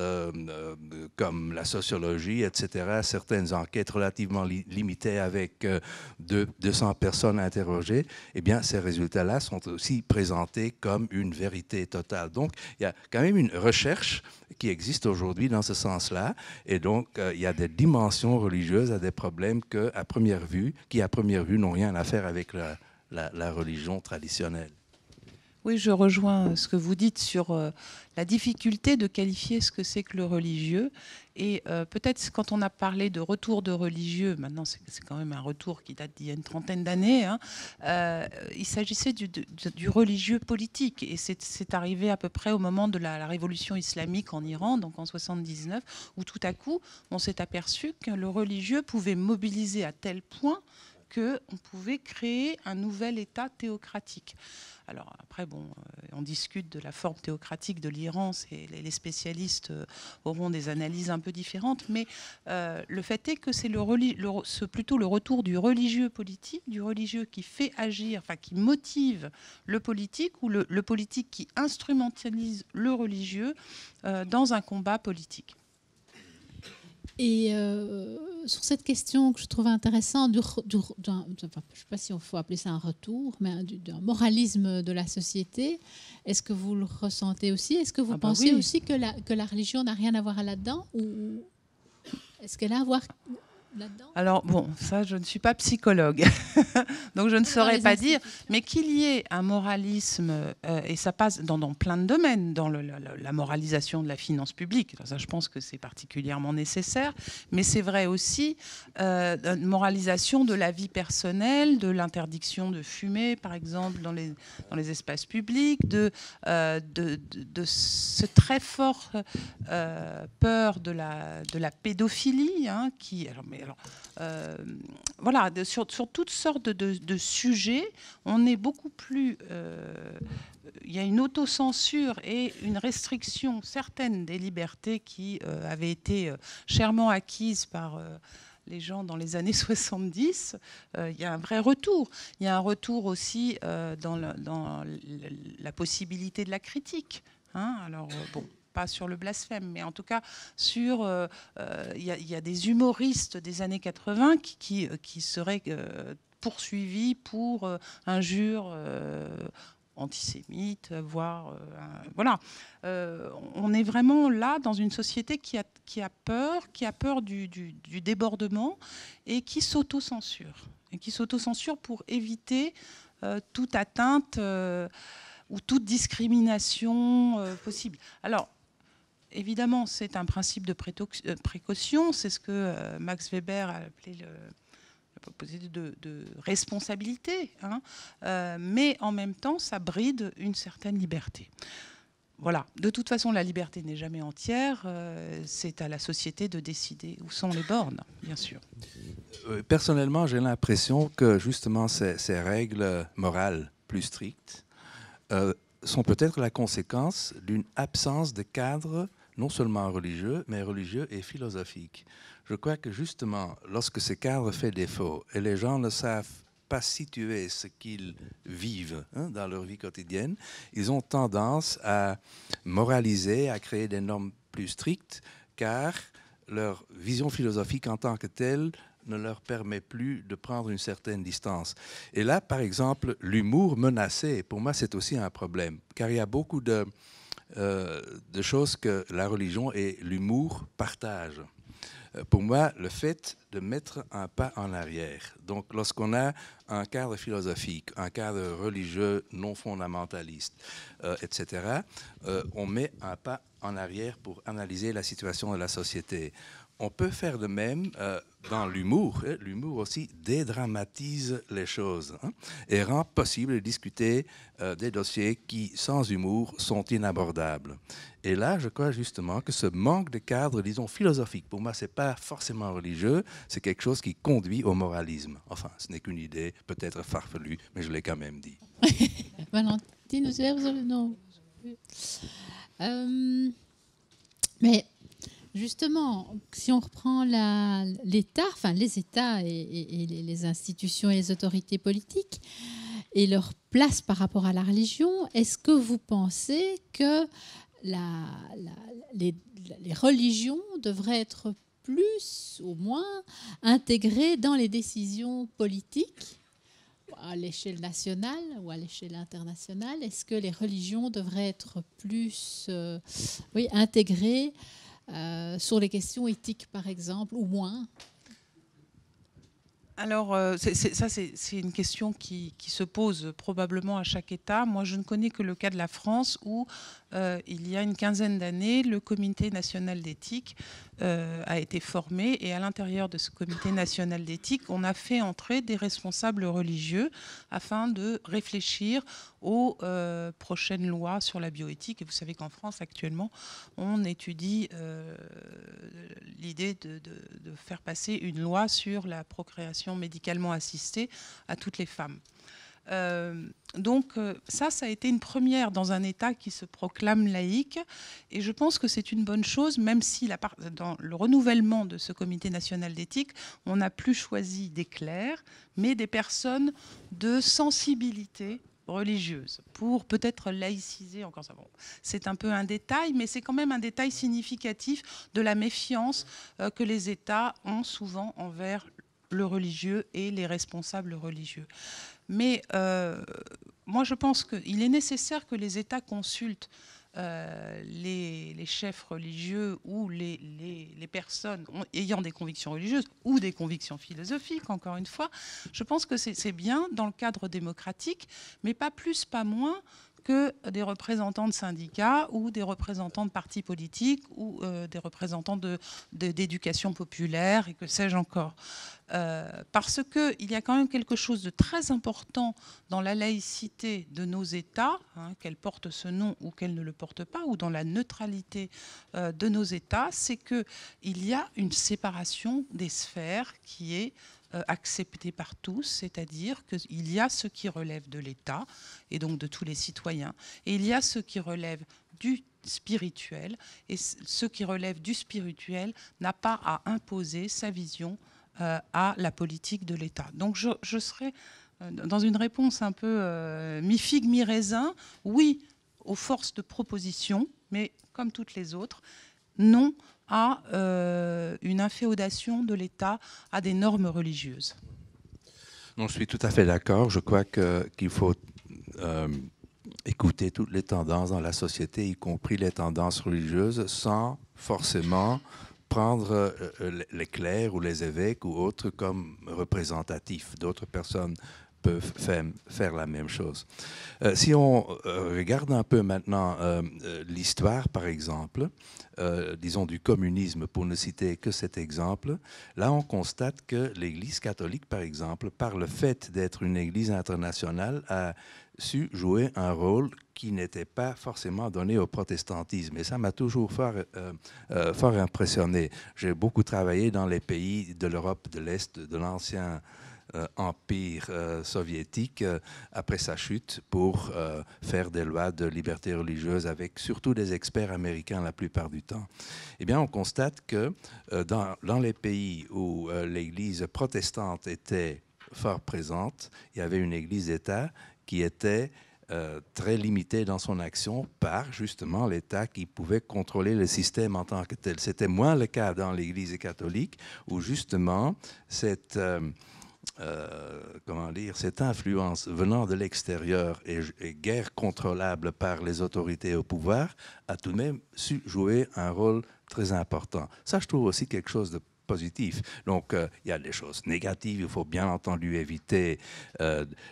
Speaker 2: comme la sociologie, etc., certaines enquêtes relativement limitées avec 200 personnes interrogées, eh bien, ces résultats-là sont aussi présentés comme une vérité totale. Donc, il y a quand même une recherche qui existe aujourd'hui dans ce sens-là, et donc, il y a des dimensions religieuses à des problèmes qui, à première vue, n'ont rien à faire avec la religion traditionnelle.
Speaker 3: Oui, je rejoins ce que vous dites sur la difficulté de qualifier ce que c'est que le religieux. Et peut-être quand on a parlé de retour de religieux, maintenant c'est quand même un retour qui date d'il y a une trentaine d'années, hein, il s'agissait du religieux politique. Et c'est arrivé à peu près au moment de la révolution islamique en Iran, donc en 79, où tout à coup on s'est aperçu que le religieux pouvait mobiliser à tel point qu'on pouvait créer un nouvel État théocratique. Alors après, bon, on discute de la forme théocratique de l'Iran, les spécialistes auront des analyses un peu différentes, mais le fait est que c'est plutôt le retour du religieux politique, du religieux qui fait agir, enfin qui motive le politique, ou le politique qui instrumentalise le religieux dans un combat politique.
Speaker 1: Et sur cette question que je trouve intéressante, je ne sais pas si on faut appeler ça un retour, mais d'un moralisme de la société, est-ce que vous le ressentez aussi? Est-ce que vous pensez aussi que la religion n'a rien à voir là-dedans, ou est-ce qu'elle a à voir là-dedans?
Speaker 3: Alors bon, ça je ne suis pas psychologue, donc je ne saurais pas dire, mais qu'il y ait un moralisme, et ça passe dans plein de domaines, dans la moralisation de la finance publique, ça je pense que c'est particulièrement nécessaire, mais c'est vrai aussi une moralisation de la vie personnelle, de l'interdiction de fumer par exemple dans les espaces publics, de ce très fort peur de la pédophilie, hein, voilà, sur toutes sortes de sujets, on est beaucoup plus... il y a une autocensure et une restriction certaine des libertés qui avaient été chèrement acquises par les gens dans les années 70. Il y a un vrai retour. Il y a un retour aussi dans la possibilité de la critique. Hein. Alors, bon... pas sur le blasphème, mais en tout cas sur... il y a des humoristes des années 80 qui seraient poursuivis pour injures antisémites, voire... voilà. On est vraiment là dans une société qui a peur du débordement et qui s'auto-censure. Et qui s'auto-censure pour éviter toute atteinte ou toute discrimination possible. Alors, évidemment, c'est un principe de précaution, c'est ce que Max Weber a appelé la proposition de responsabilité, hein, mais en même temps, ça bride une certaine liberté. Voilà. De toute façon, la liberté n'est jamais entière, c'est à la société de décider où sont les bornes, bien sûr.
Speaker 2: Personnellement, j'ai l'impression que justement ces règles morales plus strictes sont peut-être la conséquence d'une absence de cadre non seulement religieux, mais religieux et philosophique. Je crois que justement, lorsque ce cadre fait défaut et les gens ne savent pas situer ce qu'ils vivent dans leur vie quotidienne, ils ont tendance à moraliser, à créer des normes plus strictes, car leur vision philosophique en tant que telle ne leur permet plus de prendre une certaine distance. Et là, par exemple, l'humour menacé, pour moi, c'est aussi un problème, car il y a beaucoup de choses que la religion et l'humour partagent. Pour moi, le fait de mettre un pas en arrière, donc lorsqu'on a un cadre philosophique, un cadre religieux non fondamentaliste, etc., on met un pas en arrière pour analyser la situation de la société. on peut faire de même dans l'humour. L'humour aussi dédramatise les choses, hein, et rend possible de discuter des dossiers qui, sans humour, sont inabordables. Et là, je crois justement que ce manque de cadre, disons, philosophique, pour moi, ce n'est pas forcément religieux, c'est quelque chose qui conduit au moralisme. Enfin, ce n'est qu'une idée, peut-être farfelue, mais je l'ai quand même dit.
Speaker 1: Valentine, non. Mais justement, si on reprend l'État, enfin les États et les institutions et les autorités politiques et leur place par rapport à la religion, est-ce que vous pensez que les religions devraient être plus, au moins, intégrées dans les décisions politiques à l'échelle nationale ou à l'échelle internationale? Est-ce que les religions devraient être plus intégrées sur les questions éthiques, par exemple, ou moins?
Speaker 3: Alors, c'est une question qui se pose probablement à chaque État. Moi, je ne connais que le cas de la France où, il y a une quinzaine d'années, le Comité national d'éthique a été formé. Et à l'intérieur de ce Comité national d'éthique, on a fait entrer des responsables religieux afin de réfléchir aux prochaines lois sur la bioéthique. Et vous savez qu'en France, actuellement, on étudie l'idée de faire passer une loi sur la procréation médicalement assistée à toutes les femmes. Donc ça a été une première dans un État qui se proclame laïque, et je pense que c'est une bonne chose, même si dans le renouvellement de ce Comité national d'éthique, on n'a plus choisi des clercs, mais des personnes de sensibilité religieuse, pour peut-être laïciser encore ça. Bon, c'est un peu un détail, mais c'est quand même un détail significatif de la méfiance que les États ont souvent envers le religieux et les responsables religieux. Mais moi, je pense qu'il est nécessaire que les États consultent les chefs religieux ou les personnes ayant des convictions religieuses ou des convictions philosophiques, encore une fois. Je pense que c'est bien dans le cadre démocratique, mais pas plus, pas moins que des représentants de syndicats ou des représentants de partis politiques ou des représentants d'éducation populaire et que sais-je encore. Parce qu'il y a quand même quelque chose de très important dans la laïcité de nos États, hein, qu'elle porte ce nom ou qu'elle ne le porte pas, ou dans la neutralité de nos États, c'est qu'il y a une séparation des sphères qui est accepté par tous, c'est-à-dire qu'il y a ce qui relève de l'État et donc de tous les citoyens, et il y a ce qui relève du spirituel, et ce qui relève du spirituel n'a pas à imposer sa vision à la politique de l'État. Donc je serais dans une réponse un peu mi-figue, mi-raisin, oui aux forces de proposition, mais comme toutes les autres, non à une inféodation de l'État à des normes religieuses.
Speaker 2: Non, je suis tout à fait d'accord. Je crois qu'il faut écouter toutes les tendances dans la société, y compris les tendances religieuses, sans forcément prendre les clercs ou les évêques ou autres comme représentatifs. D'autres personnes peuvent faire la même chose. Si on regarde un peu maintenant l'histoire, par exemple, disons du communisme, pour ne citer que cet exemple, là on constate que l'Église catholique, par exemple, par le fait d'être une Église internationale, a su jouer un rôle qui n'était pas forcément donné au protestantisme. Et ça m'a toujours fort impressionné. J'ai beaucoup travaillé dans les pays de l'Europe de l'Est, de l'ancien empire soviétique après sa chute pour faire des lois de liberté religieuse avec surtout des experts américains la plupart du temps. Eh bien, on constate que dans les pays où l'Église protestante était fort présente, il y avait une Église d'État qui était très limitée dans son action par justement l'État qui pouvait contrôler le système en tant que tel. C'était moins le cas dans l'Église catholique où justement cette influence venant de l'extérieur et guère contrôlable par les autorités au pouvoir a tout de même su jouer un rôle très important. Ça, je trouve aussi quelque chose de positif. Donc, il y a des choses négatives. Il faut bien entendu éviter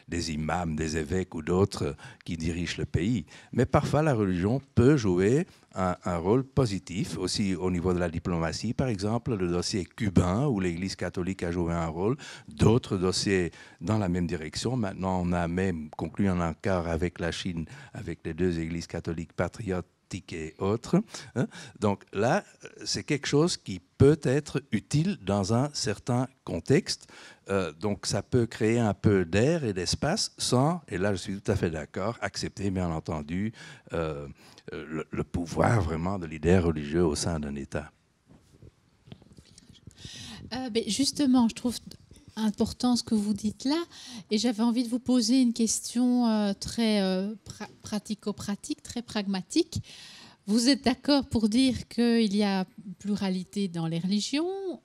Speaker 2: des imams, des évêques ou d'autres qui dirigent le pays. Mais parfois, la religion peut jouer un rôle positif, aussi au niveau de la diplomatie, par exemple, le dossier cubain, où l'Église catholique a joué un rôle, d'autres dossiers dans la même direction. Maintenant, on a même conclu un accord avec la Chine, avec les deux églises catholiques patriotes et autres. Donc là, c'est quelque chose qui peut être utile dans un certain contexte. Donc ça peut créer un peu d'air et d'espace sans, et là je suis tout à fait d'accord, accepter bien entendu le pouvoir vraiment de leader religieux au sein d'un État.
Speaker 1: Justement, je trouve important ce que vous dites là, et j'avais envie de vous poser une question très pratico-pratique, très pragmatique. Vous êtes d'accord pour dire qu'il y a pluralité dans les religions?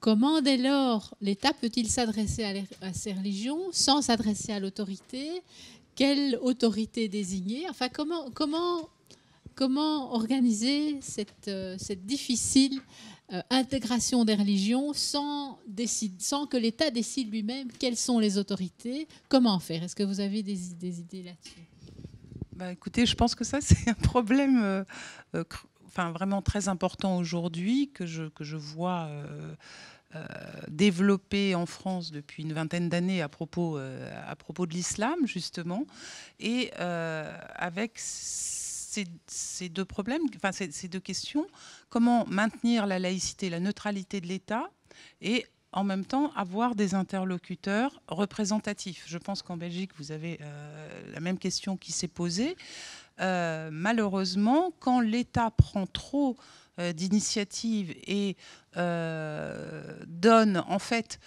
Speaker 1: Comment, dès lors, l'État peut-il s'adresser à ces religions sans s'adresser à l'autorité? Quelle autorité désigner? Enfin, comment organiser cette difficile intégration des religions sans que l'État décide lui-même quelles sont les autorités? Comment faire? Est-ce que vous avez des idées là-dessus?
Speaker 3: Écoutez, je pense que ça, c'est un problème vraiment très important aujourd'hui que je vois développé en France depuis une vingtaine d'années à propos de l'islam, justement. Et avec ces deux problèmes, ces deux questions, comment maintenir la laïcité, la neutralité de l'État et en même temps avoir des interlocuteurs représentatifs. Je pense qu'en Belgique, vous avez la même question qui s'est posée. Malheureusement, quand l'État prend trop d'initiatives et donne en fait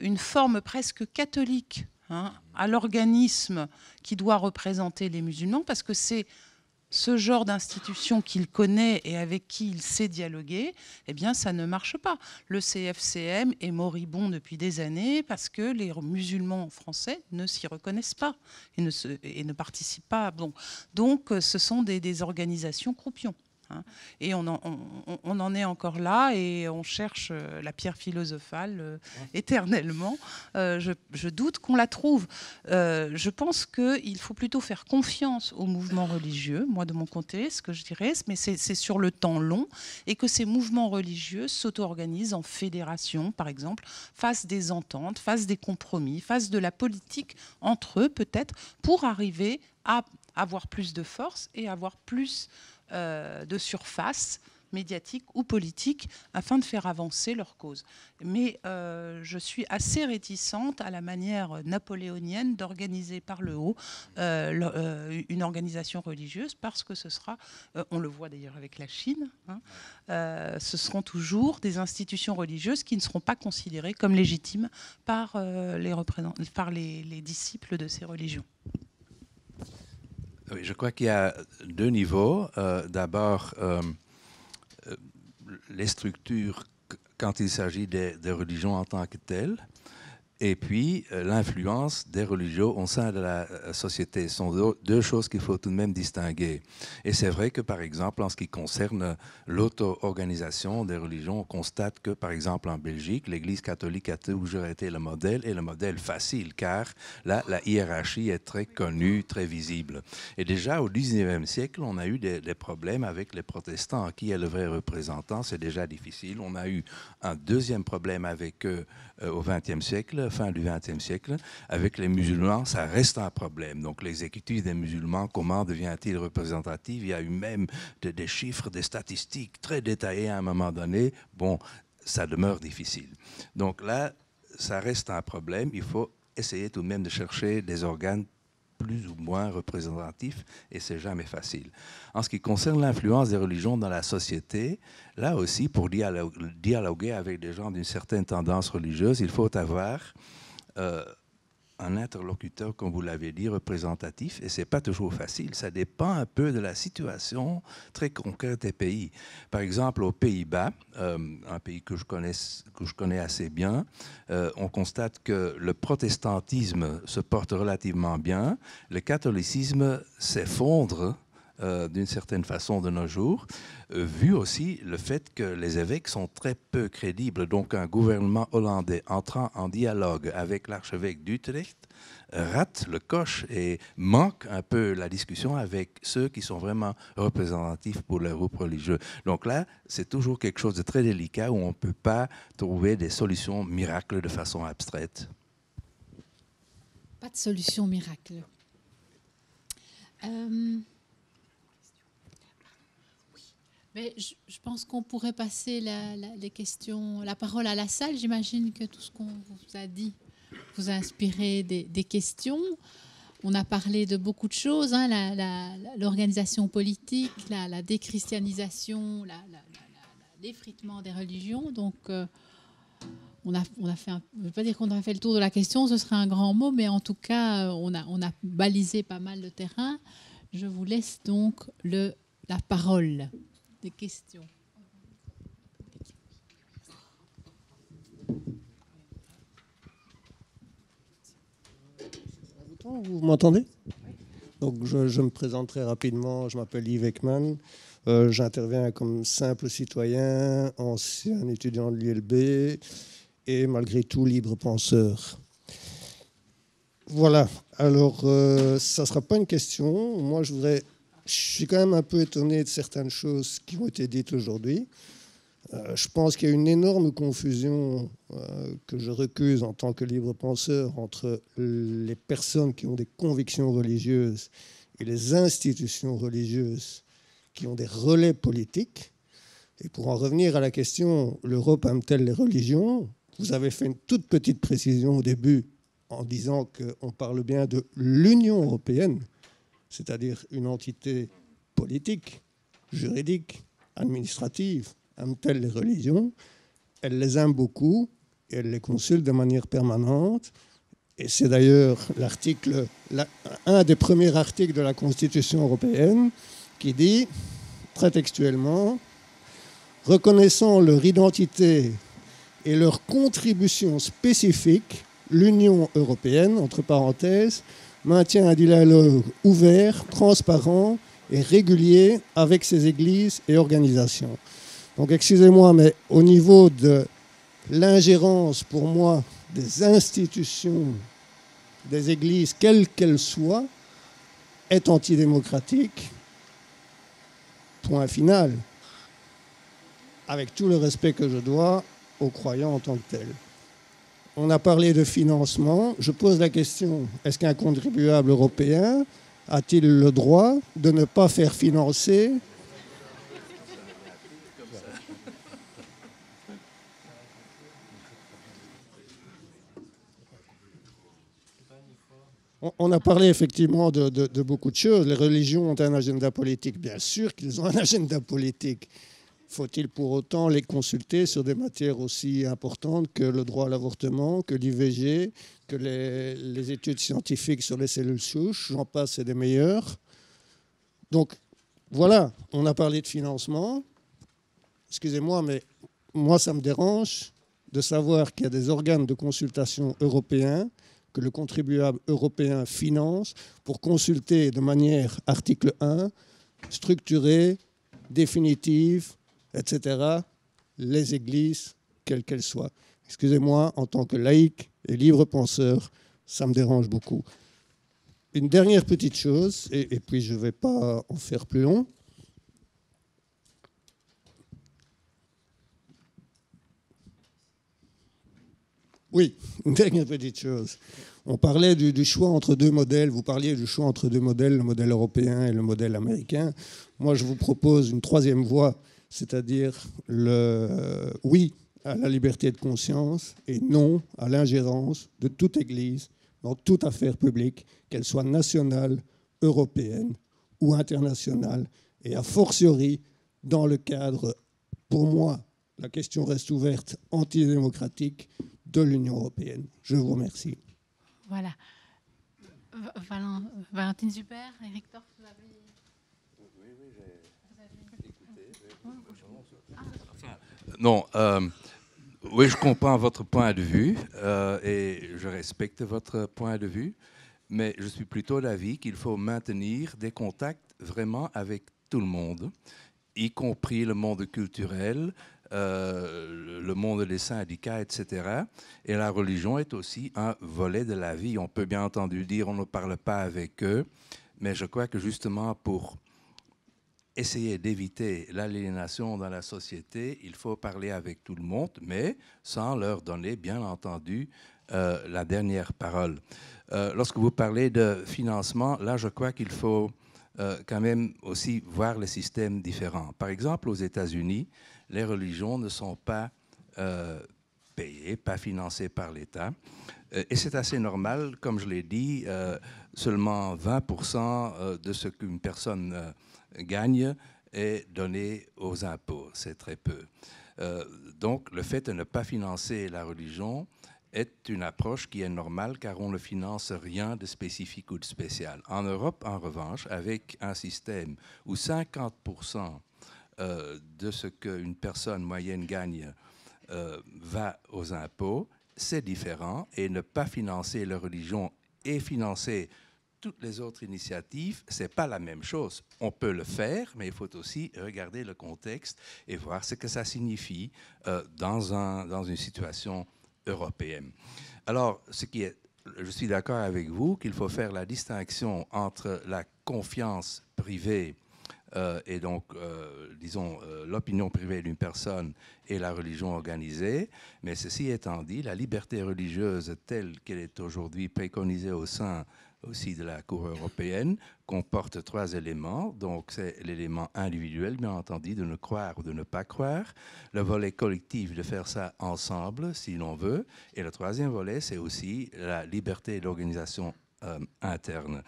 Speaker 3: une forme presque catholique à l'organisme qui doit représenter les musulmans, parce que c'est ce genre d'institution qu'il connaît et avec qui il sait dialoguer, eh bien, ça ne marche pas. Le CFCM est moribond depuis des années parce que les musulmans français ne s'y reconnaissent pas et ne participent pas. Donc, ce sont des organisations croupions. Et on en est encore là et on cherche la pierre philosophale éternellement. Je doute qu'on la trouve. Je pense qu'il faut plutôt faire confiance aux mouvements religieux. Moi, de mon côté, ce que je dirais, mais c'est sur le temps long, et que ces mouvements religieux s'auto-organisent en fédération, par exemple, fassent des ententes, fassent des compromis, fassent de la politique entre eux, peut-être, pour arriver à avoir plus de force et avoir plus de surface médiatique ou politique afin de faire avancer leur cause. Mais je suis assez réticente à la manière napoléonienne d'organiser par le haut une organisation religieuse, parce que ce sera, on le voit d'ailleurs avec la Chine, ce seront toujours des institutions religieuses qui ne seront pas considérées comme légitimes par les disciples de ces religions.
Speaker 2: Oui, je crois qu'il y a deux niveaux. D'abord, les structures quand il s'agit des religions en tant que telles, et puis l'influence des religions au sein de la société. Ce sont deux choses qu'il faut tout de même distinguer. Et c'est vrai que, par exemple, en ce qui concerne l'auto-organisation des religions, on constate que, par exemple, en Belgique, l'Église catholique a toujours été le modèle, et le modèle facile, car là, la hiérarchie est très connue, très visible. Et déjà, au XIXe siècle, on a eu des problèmes avec les protestants. Qui est le vrai représentant? C'est déjà difficile. On a eu un deuxième problème avec eux au XXe siècle, fin du XXe siècle. Avec les musulmans, ça reste un problème. Donc l'exécutif des musulmans, comment devient-il représentatif? Il y a eu même des chiffres, des statistiques très détaillées à un moment donné. Bon, ça demeure difficile. Donc là, ça reste un problème. Il faut essayer tout de même de chercher des organes plus ou moins représentatifs, et c'est jamais facile. En ce qui concerne l'influence des religions dans la société, là aussi, pour dialoguer avec des gens d'une certaine tendance religieuse, il faut avoir un interlocuteur, comme vous l'avez dit, représentatif, et c'est pas toujours facile. Ça dépend un peu de la situation très concrète des pays. Par exemple, aux Pays-Bas, un pays que je connais assez bien, on constate que le protestantisme se porte relativement bien, le catholicisme s'effondre d'une certaine façon de nos jours, vu aussi le fait que les évêques sont très peu crédibles. Donc un gouvernement hollandais entrant en dialogue avec l'archevêque d'Utrecht rate le coche et manque un peu la discussion avec ceux qui sont vraiment représentatifs pour le groupe religieux. Donc là, c'est toujours quelque chose de très délicat où on ne peut pas trouver des solutions miracles de façon abstraite.
Speaker 1: Pas de solution miracle. Mais je pense qu'on pourrait passer la parole à la salle. J'imagine que tout ce qu'on vous a dit vous a inspiré des questions. On a parlé de beaucoup de choses, hein, l'organisation politique, la déchristianisation, l'effritement des religions. Donc, on a fait, je ne veux pas dire qu'on a fait le tour de la question, ce serait un grand mot, mais en tout cas, on a balisé pas mal de terrain. Je vous laisse donc la parole. Des questions.
Speaker 4: Vous m'entendez? Donc je me présente très rapidement. Je m'appelle Yves Ekman. J'interviens comme simple citoyen, ancien étudiant de l'ILB et malgré tout libre penseur. Voilà. Alors, ça ne sera pas une question. Moi, je suis quand même un peu étonné de certaines choses qui ont été dites aujourd'hui. Je pense qu'il y a une énorme confusion que je recuse en tant que libre penseur entre les personnes qui ont des convictions religieuses et les institutions religieuses qui ont des relais politiques. Et pour en revenir à la question, l'Europe aime-t-elle les religions? Vous avez fait une toute petite précision au début en disant qu'on parle bien de l'Union européenne, c'est-à-dire une entité politique, juridique, administrative. Aime-t-elle les religions? Elle les aime beaucoup et elle les consulte de manière permanente. Et c'est d'ailleurs un des premiers articles de la Constitution européenne qui dit, très textuellement, « Reconnaissant leur identité et leur contribution spécifique, l'Union européenne, entre parenthèses, maintient un dialogue ouvert, transparent et régulier avec ses églises et organisations. » Donc, excusez-moi, mais au niveau de l'ingérence, pour moi, des institutions, des églises, quelles qu'elles soient, est antidémocratique. Point final. Avec tout le respect que je dois aux croyants en tant que tels. On a parlé de financement. Je pose la question, est-ce qu'un contribuable européen a-t-il le droit de ne pas faire financer On a parlé effectivement de beaucoup de choses. Les religions ont un agenda politique. Bien sûr qu'ils ont un agenda politique. Faut-il pour autant les consulter sur des matières aussi importantes que le droit à l'avortement, que l'IVG, que les études scientifiques sur les cellules souches? J'en passe, c'est des meilleurs. Donc voilà, on a parlé de financement. Excusez-moi, mais moi ça me dérange de savoir qu'il y a des organes de consultation européens que le contribuable européen finance pour consulter de manière, article 1, structurée, définitive, etc., les églises, quelles qu'elles soient. Excusez-moi, en tant que laïc et libre penseur, ça me dérange beaucoup. Une dernière petite chose, et puis je ne vais pas en faire plus long. Oui, une dernière petite chose. On parlait du choix entre deux modèles. Vous parliez du choix entre deux modèles, le modèle européen et le modèle américain. Moi, je vous propose une troisième voie, c'est-à-dire le oui à la liberté de conscience et non à l'ingérence de toute Église dans toute affaire publique, qu'elle soit nationale, européenne ou internationale, et a fortiori dans le cadre, pour moi, la question reste ouverte, antidémocratique de l'Union européenne. Je vous remercie.
Speaker 1: Voilà. Valentine Zuber, Eric Torf, vous avez...
Speaker 2: Oui, j'ai écouté. Non, oui, je comprends votre point de vue et je respecte votre point de vue. Mais je suis plutôt d'avis qu'il faut maintenir des contacts vraiment avec tout le monde, y compris le monde culturel, le monde des syndicats, etc. Et la religion est aussi un volet de la vie. On peut bien entendu dire on ne parle pas avec eux, mais je crois que justement pour essayer d'éviter l'aliénation dans la société, il faut parler avec tout le monde, mais sans leur donner, bien entendu, la dernière parole. Lorsque vous parlez de financement, là, je crois qu'il faut quand même aussi voir les systèmes différents. Par exemple, aux États-Unis, les religions ne sont pas payées, pas financées par l'État. Et c'est assez normal, comme je l'ai dit, seulement 20% de ce qu'une personne gagne est donné aux impôts. C'est très peu. Donc, le fait de ne pas financer la religion est une approche qui est normale car on ne finance rien de spécifique ou de spécial. En Europe, en revanche, avec un système où 50% de ce qu'une personne moyenne gagne va aux impôts, c'est différent. Et ne pas financer la religion et financer toutes les autres initiatives, ce n'est pas la même chose. On peut le faire, mais il faut aussi regarder le contexte et voir ce que ça signifie dans une situation européenne. Alors, je suis d'accord avec vous qu'il faut faire la distinction entre la confiance privée et donc, disons, l'opinion privée d'une personne et la religion organisée. Mais ceci étant dit, la liberté religieuse telle qu'elle est aujourd'hui préconisée au sein aussi de la Cour européenne comporte 3 éléments. Donc, c'est l'élément individuel, bien entendu, de ne croire ou de ne pas croire. Le volet collectif, de faire ça ensemble, si l'on veut. Et le 3e volet, c'est aussi la liberté d'organisation interne.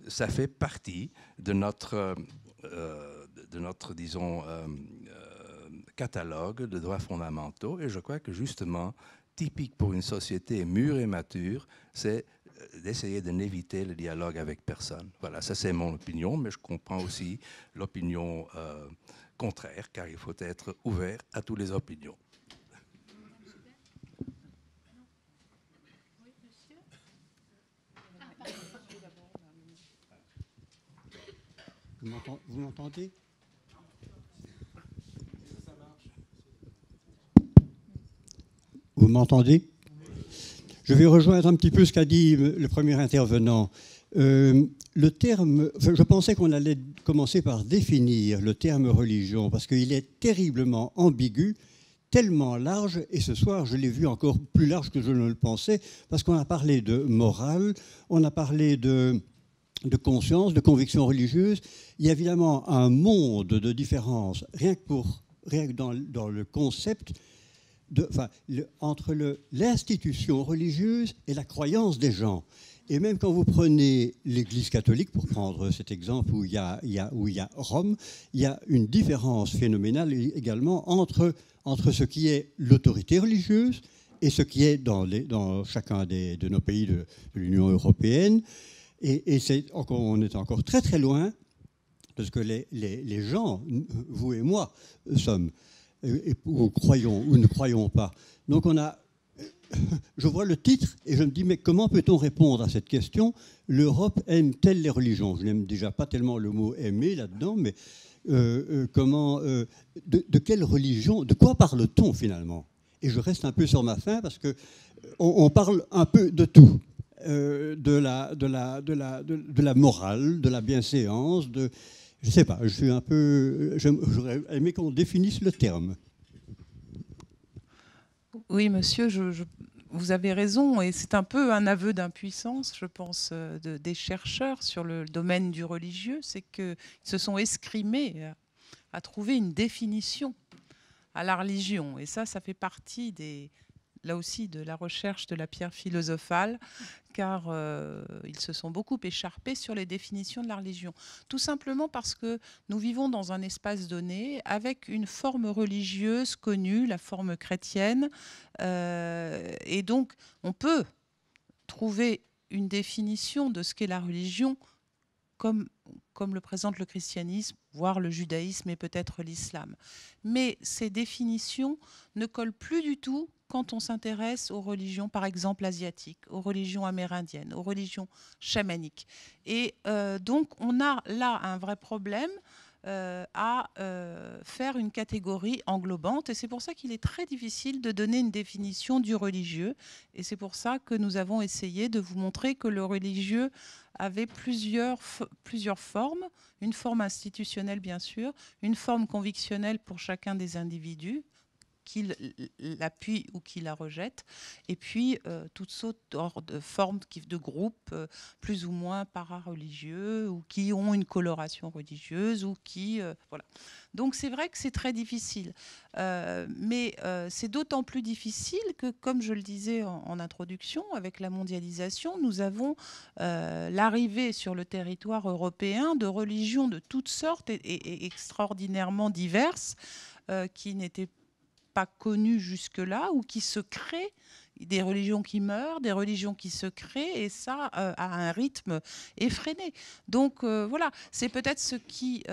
Speaker 2: Ça fait partie de notre disons, catalogue de droits fondamentaux. Et je crois que justement, typique pour une société mûre et mature, c'est d'essayer de n'éviter le dialogue avec personne. Voilà, ça c'est mon opinion, mais je comprends aussi l'opinion contraire, car il faut être ouvert à toutes les opinions.
Speaker 5: Vous m'entendez ? Vous m'entendez ? Je vais rejoindre un petit peu ce qu'a dit le premier intervenant. Le terme, je pensais qu'on allait commencer par définir le terme religion, parce qu'il est terriblement ambigu, tellement large, et ce soir, je l'ai vu encore plus large que je ne le pensais, parce qu'on a parlé de morale, on a parlé de conscience, de conviction religieuse. Il y a évidemment un monde de différences, rien que dans le concept, entre l'institution religieuse et la croyance des gens. Et même quand vous prenez l'Église catholique, pour prendre cet exemple où il y a Rome, il y a une différence phénoménale également entre ce qui est l'autorité religieuse et ce qui est dans chacun de nos pays de l'Union européenne. Et on est encore très très loin de ce que les gens, vous et moi, sommes, ou croyons ou ne croyons pas. Donc je vois le titre et je me dis, mais comment peut-on répondre à cette question ? L'Europe aime-t-elle les religions ? Je n'aime déjà pas tellement le mot « aimer » là-dedans, mais de quelle religion, de quoi parle-t-on finalement ? Et je reste un peu sur ma faim parce qu'on parle un peu de tout. De la morale, de la bienséance, je ne sais pas, j'aurais aimé qu'on définisse le terme.
Speaker 3: Oui, monsieur, vous avez raison, et c'est un peu un aveu d'impuissance, je pense, des chercheurs sur le domaine du religieux, c'est qu'ils se sont escrimés à trouver une définition à la religion, et ça fait partie là aussi de la recherche de la pierre philosophale, car ils se sont beaucoup écharpés sur les définitions de la religion. Tout simplement parce que nous vivons dans un espace donné avec une forme religieuse connue, la forme chrétienne, et donc on peut trouver une définition de ce qu'est la religion comme le présente le christianisme, voire le judaïsme et peut-être l'islam. Mais ces définitions ne collent plus du tout quand on s'intéresse aux religions, par exemple asiatiques, aux religions amérindiennes, aux religions chamaniques. Et donc, on a là un vrai problème à faire une catégorie englobante. Et c'est pour ça qu'il est très difficile de donner une définition du religieux. Et c'est pour ça que nous avons essayé de vous montrer que le religieux avait plusieurs formes. Une forme institutionnelle, bien sûr, une forme convictionnelle pour chacun des individus, qu'il l'appuie ou qu'il la rejette, et puis toutes sortes de formes de groupes plus ou moins para-religieux ou qui ont une coloration religieuse ou qui... voilà. Donc c'est vrai que c'est très difficile, mais c'est d'autant plus difficile que, comme je le disais en introduction, avec la mondialisation, nous avons l'arrivée sur le territoire européen de religions de toutes sortes et extraordinairement diverses qui n'étaient pas connues jusque-là ou qui se créent, des religions qui meurent, des religions qui se créent, et ça à un rythme effréné. Donc voilà, c'est peut-être ce qui...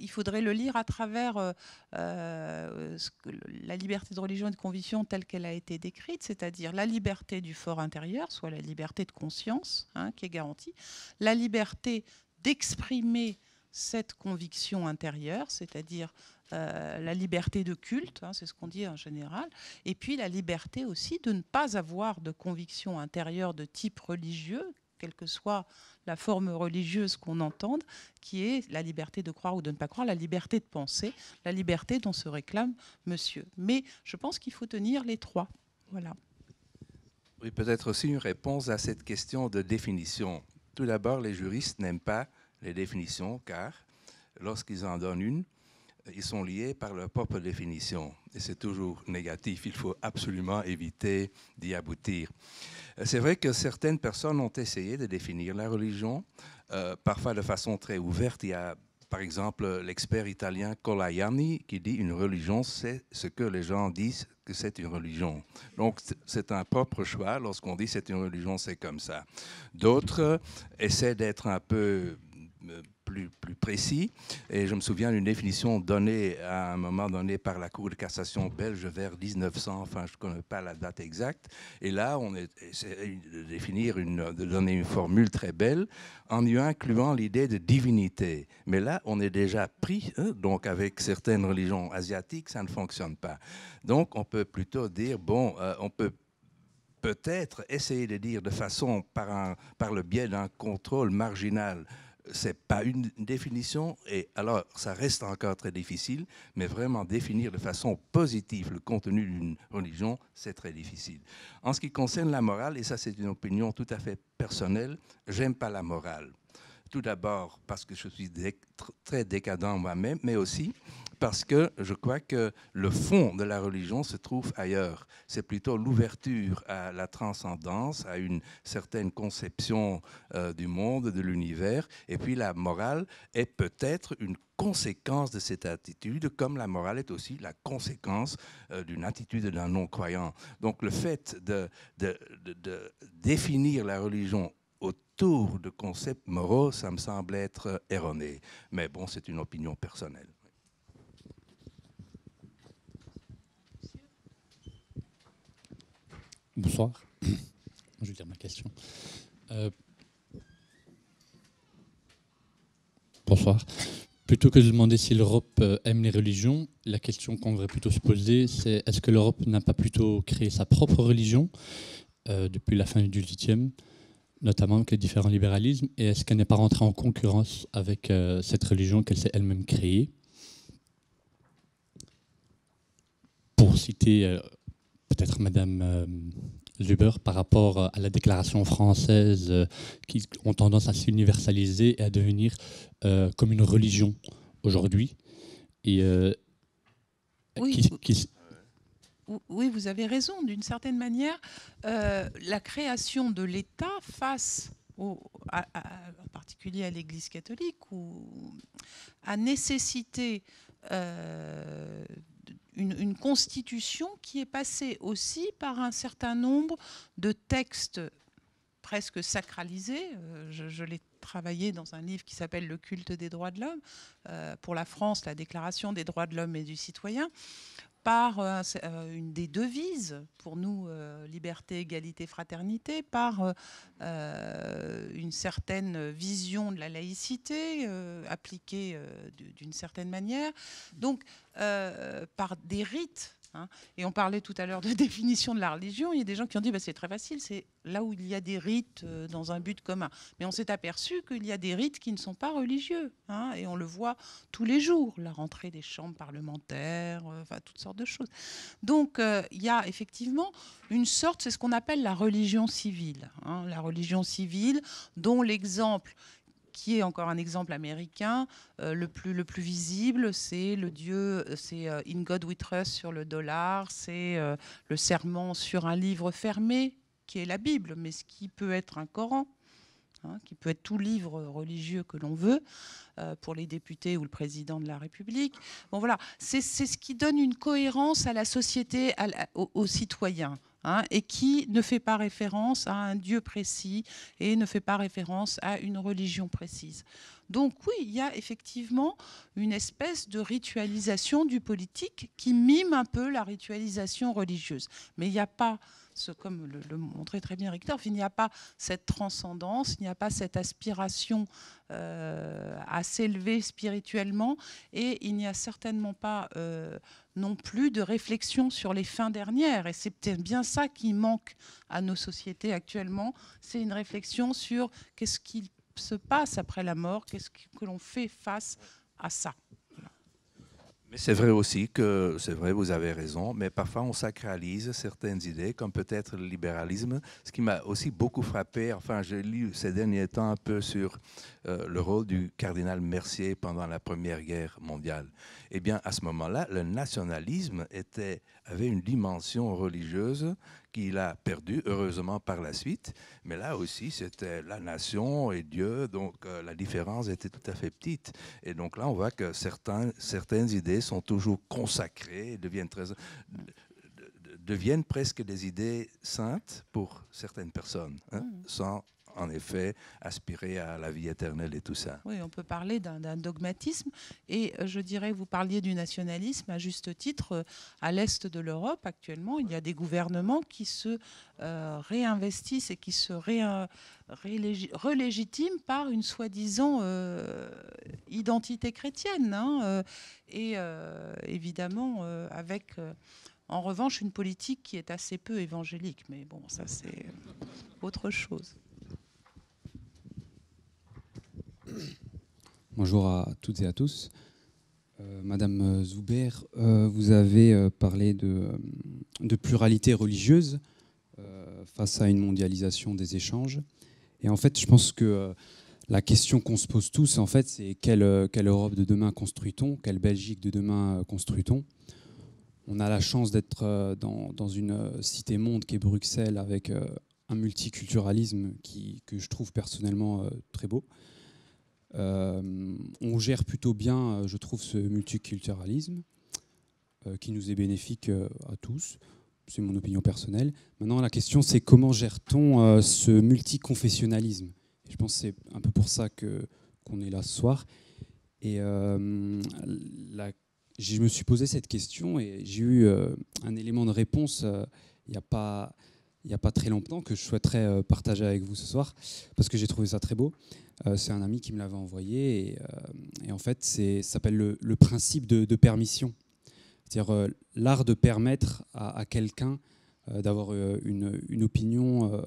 Speaker 3: il faudrait le lire à travers la liberté de religion et de conviction telle qu'elle a été décrite, c'est-à-dire la liberté du fort intérieur, soit la liberté de conscience qui est garantie, la liberté d'exprimer cette conviction intérieure, c'est-à-dire la liberté de culte, c'est ce qu'on dit en général, et puis la liberté aussi de ne pas avoir de conviction intérieure de type religieux, quelle que soit la forme religieuse qu'on entende, qui est la liberté de croire ou de ne pas croire, la liberté de penser, la liberté dont se réclame monsieur. Mais je pense qu'il faut tenir les trois. Voilà.
Speaker 2: Oui, peut-être aussi une réponse à cette question de définition. Tout d'abord, les juristes n'aiment pas les définitions car lorsqu'ils en donnent une, ils sont liés par leur propre définition. Et c'est toujours négatif. Il faut absolument éviter d'y aboutir. C'est vrai que certaines personnes ont essayé de définir la religion, parfois de façon très ouverte. Il y a, par exemple, l'expert italien Colajanni qui dit une religion, c'est ce que les gens disent que c'est une religion. Donc, c'est un propre choix. Lorsqu'on dit c'est une religion, c'est comme ça. D'autres essaient d'être un peu plus précis. Et je me souviens d'une définition donnée à un moment donné par la Cour de cassation belge vers 1900, enfin je ne connais pas la date exacte. Et là, on essaie de donner une formule très belle en y incluant l'idée de divinité. Mais là, on est déjà pris, donc avec certaines religions asiatiques, ça ne fonctionne pas. Donc, on peut plutôt dire, bon, on peut peut-être essayer de dire de façon, par le biais d'un contrôle marginal, c'est pas une définition, et alors ça reste encore très difficile, mais vraiment définir de façon positive le contenu d'une religion, c'est très difficile. En ce qui concerne la morale, et ça c'est une opinion tout à fait personnelle, j'aime pas la morale. Tout d'abord parce que je suis très décadent moi-même, mais aussi parce que je crois que le fond de la religion se trouve ailleurs. C'est plutôt l'ouverture à la transcendance, à une certaine conception du monde, de l'univers. Et puis la morale est peut-être une conséquence de cette attitude, comme la morale est aussi la conséquence d'une attitude d'un non-croyant. Donc le fait de définir la religion autour de concepts moraux, ça me semble être erroné. Mais bon, c'est une opinion personnelle.
Speaker 6: Bonsoir. Je vais dire ma question. Bonsoir. Plutôt que de demander si l'Europe aime les religions, la question qu'on devrait plutôt se poser, c'est est-ce que l'Europe n'a pas plutôt créé sa propre religion depuis la fin du XVIIIe, notamment avec les différents libéralismes, et est-ce qu'elle n'est pas rentrée en concurrence avec cette religion qu'elle s'est elle-même créée? Pour citer peut-être Madame Luber, par rapport à la déclaration française qui ont tendance à s'universaliser et à devenir comme une religion aujourd'hui. Et
Speaker 3: oui. Oui, vous avez raison. D'une certaine manière, la création de l'État face, en particulier à l'Église catholique, a nécessité une constitution qui est passée aussi par un certain nombre de textes presque sacralisé. Je l'ai travaillé dans un livre qui s'appelle « Le culte des droits de l'homme », pour la France, la Déclaration des droits de l'homme et du citoyen, par une des devises, pour nous, liberté, égalité, fraternité, par une certaine vision de la laïcité appliquée d'une certaine manière, donc par des rites. Et on parlait tout à l'heure de définition de la religion. Il y a des gens qui ont dit c'est très facile, c'est là où il y a des rites dans un but commun. Mais on s'est aperçu qu'il y a des rites qui ne sont pas religieux. Et on le voit tous les jours, la rentrée des chambres parlementaires, toutes sortes de choses. Donc il y a effectivement une sorte, c'est ce qu'on appelle la religion civile. La religion civile dont l'exemple, qui est encore un exemple américain, le plus visible, c'est le Dieu, c'est In God We Trust sur le dollar, c'est le serment sur un livre fermé, qui est la Bible, mais ce qui peut être un Coran, qui peut être tout livre religieux que l'on veut, pour les députés ou le président de la République. Bon, voilà, c'est ce qui donne une cohérence à la société, aux citoyens. Et qui ne fait pas référence à un Dieu précis et ne fait pas référence à une religion précise. Donc oui, il y a effectivement une espèce de ritualisation du politique qui mime un peu la ritualisation religieuse. Mais il n'y a pas, comme le montrait très bien Richtorf, il n'y a pas cette transcendance, il n'y a pas cette aspiration à s'élever spirituellement, et il n'y a certainement pas non plus de réflexion sur les fins dernières. Et c'est peut-être bien ça qui manque à nos sociétés actuellement, c'est une réflexion sur qu'est-ce qui se passe après la mort, qu'est-ce que l'on fait face à ça.
Speaker 2: Mais c'est vrai aussi que, c'est vrai, vous avez raison, mais parfois on sacralise certaines idées, comme peut-être le libéralisme, ce qui m'a aussi beaucoup frappé. Enfin, j'ai lu ces derniers temps un peu sur le rôle du cardinal Mercier pendant la Première Guerre mondiale. Eh bien, à ce moment-là, le nationalisme avait une dimension religieuse qu'il a perdue, heureusement, par la suite. Mais là aussi, c'était la nation et Dieu, donc la différence était tout à fait petite. Et donc là, on voit que certaines idées sont toujours consacrées, deviennent presque des idées saintes pour certaines personnes, sans en effet aspirer à la vie éternelle et tout ça.
Speaker 3: Oui, on peut parler d'un dogmatisme. Et je dirais, vous parliez du nationalisme, à juste titre, à l'est de l'Europe actuellement, il y a des gouvernements qui se réinvestissent et qui se relégitiment par une soi-disant identité chrétienne. Et évidemment, avec... en revanche, une politique qui est assez peu évangélique. Mais bon, ça, c'est autre chose.
Speaker 7: Bonjour à toutes et à tous. Madame Zuber, vous avez parlé de pluralité religieuse face à une mondialisation des échanges. Et en fait, je pense que la question qu'on se pose tous, en fait, c'est quelle Europe de demain construit-on? Quelle Belgique de demain construit-on? On a la chance d'être dans une cité-monde qui est Bruxelles, avec un multiculturalisme que je trouve personnellement très beau. On gère plutôt bien, je trouve, ce multiculturalisme qui nous est bénéfique à tous. C'est mon opinion personnelle. Maintenant, la question, c'est comment gère-t-on ce multiconfessionnalisme? Et je pense que c'est un peu pour ça qu'on est là ce soir. Et je me suis posé cette question et j'ai eu un élément de réponse il n'y a pas très longtemps que je souhaiterais partager avec vous ce soir parce que j'ai trouvé ça très beau. C'est un ami qui me l'avait envoyé et en fait, ça s'appelle le principe de permission. C'est-à-dire l'art de permettre à quelqu'un d'avoir une opinion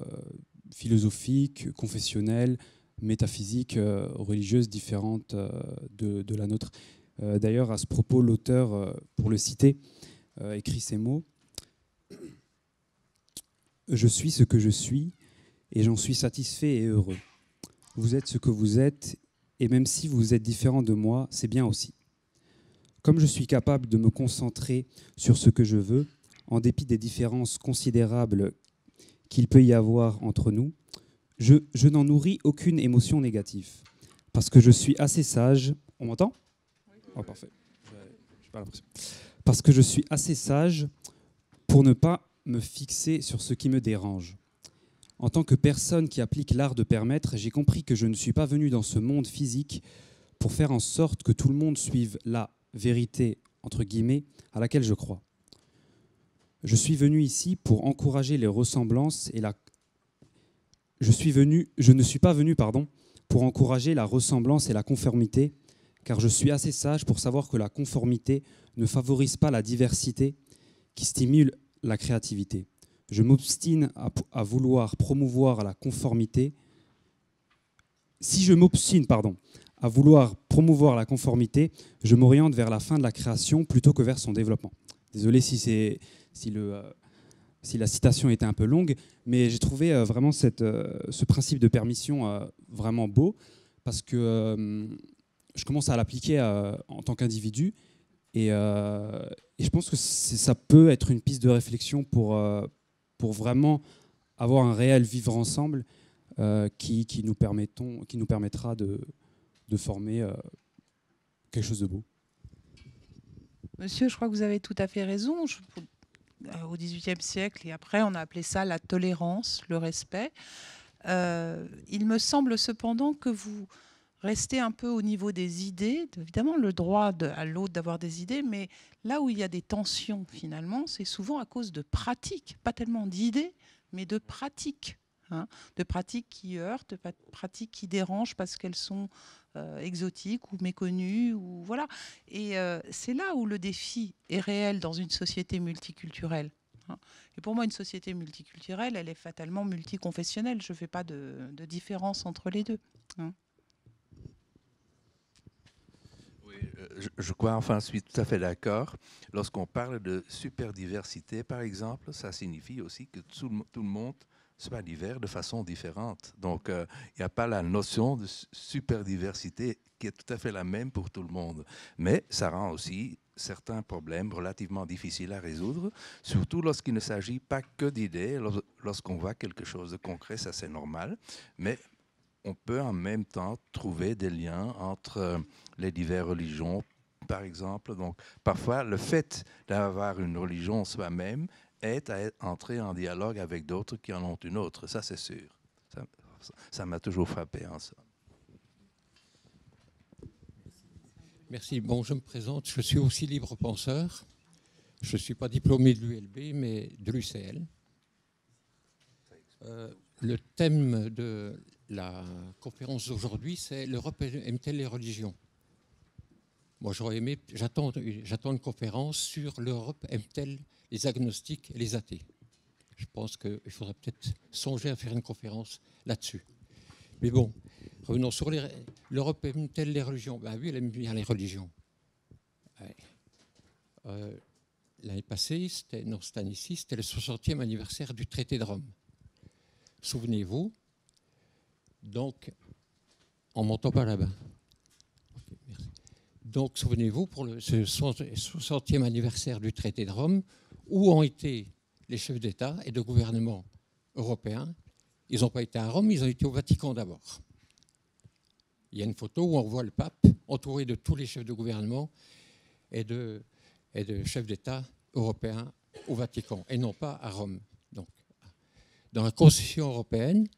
Speaker 7: philosophique, confessionnelle, métaphysique, religieuse différente de la nôtre. D'ailleurs, à ce propos, l'auteur, pour le citer, écrit ces mots. « Je suis ce que je suis et j'en suis satisfait et heureux. Vous êtes ce que vous êtes et même si vous êtes différent de moi, c'est bien aussi. Comme je suis capable de me concentrer sur ce que je veux, en dépit des différences considérables qu'il peut y avoir entre nous, je n'en nourris aucune émotion négative. Parce que je suis assez sage... » On m'entend ? Oh, parfait. J'ai pas l'impression. Parce que je suis assez sage pour ne pas me fixer sur ce qui me dérange. En tant que personne qui applique l'art de permettre, j'ai compris que je ne suis pas venu dans ce monde physique pour faire en sorte que tout le monde suive la vérité, entre guillemets, à laquelle je crois. Je suis venu ici pour encourager les ressemblances et la... Je ne suis pas venu, pour encourager la ressemblance et la conformité, car je suis assez sage pour savoir que la conformité ne favorise pas la diversité qui stimule la créativité. Je m'obstine à vouloir promouvoir la conformité. Si je m'obstine, à vouloir promouvoir la conformité, je m'oriente vers la fin de la création plutôt que vers son développement. Désolé si la citation était un peu longue, mais j'ai trouvé vraiment ce principe de permission vraiment beau, parce que je commence à l'appliquer en tant qu'individu, et je pense que ça peut être une piste de réflexion pour vraiment avoir un réel vivre ensemble qui nous permettra de former quelque chose de beau.
Speaker 3: Monsieur, je crois que vous avez tout à fait raison. Au XVIIIe siècle et après, on a appelé ça la tolérance, le respect. Il me semble cependant que vous restez un peu au niveau des idées. Évidemment, le droit à l'autre d'avoir des idées, mais là où il y a des tensions, finalement, c'est souvent à cause de pratiques, pas tellement d'idées, mais de pratiques. De pratiques qui heurtent, de pratiques qui dérangent parce qu'elles sont exotiques ou méconnues. Ou, voilà. Et c'est là où le défi est réel dans une société multiculturelle. Et pour moi, une société multiculturelle, elle est fatalement multiconfessionnelle. Je ne fais pas de différence entre les deux.
Speaker 2: Oui, je crois, enfin, je suis tout à fait d'accord. Lorsqu'on parle de superdiversité, par exemple, ça signifie aussi que tout le monde soit divers de façon différente. Donc, il n'y a pas la notion de superdiversité qui est tout à fait la même pour tout le monde. Mais ça rend aussi certains problèmes relativement difficiles à résoudre, surtout lorsqu'il ne s'agit pas que d'idées. Lorsqu'on voit quelque chose de concret, ça c'est normal. Mais on peut en même temps trouver des liens entre les diverses religions, par exemple. Donc, parfois, le fait d'avoir une religion soi-même est à entrer en dialogue avec d'autres qui en ont une autre. Ça, c'est sûr. Ça m'a toujours frappé en ça.
Speaker 8: Merci. Bon, je me présente. Je suis aussi libre penseur. Je ne suis pas diplômé de l'ULB, mais de l'UCL. Le thème de la conférence d'aujourd'hui, c'est l'Europe aime-t-elle les religions? Moi, j'aurais aimé, j'attends une conférence sur l'Europe aime-t-elle les agnostiques et les athées. Je pense qu'il faudrait peut-être songer à faire une conférence là-dessus. Mais bon, revenons sur l'Europe aime-t-elle les religions? Ben oui, elle aime bien les religions. Ouais. L'année passée, cette année-ci, c'était le 60e anniversaire du traité de Rome. Souvenez-vous, donc, en montant par là-bas. Okay, merci. Donc, souvenez-vous, pour ce 60e anniversaire du traité de Rome, où ont été les chefs d'État et de gouvernement européens? Ils n'ont pas été à Rome, ils ont été au Vatican d'abord. Il y a une photo où on voit le pape entouré de tous les chefs de gouvernement et de chefs d'État européens au Vatican, et non pas à Rome. Donc, dans la Constitution européenne,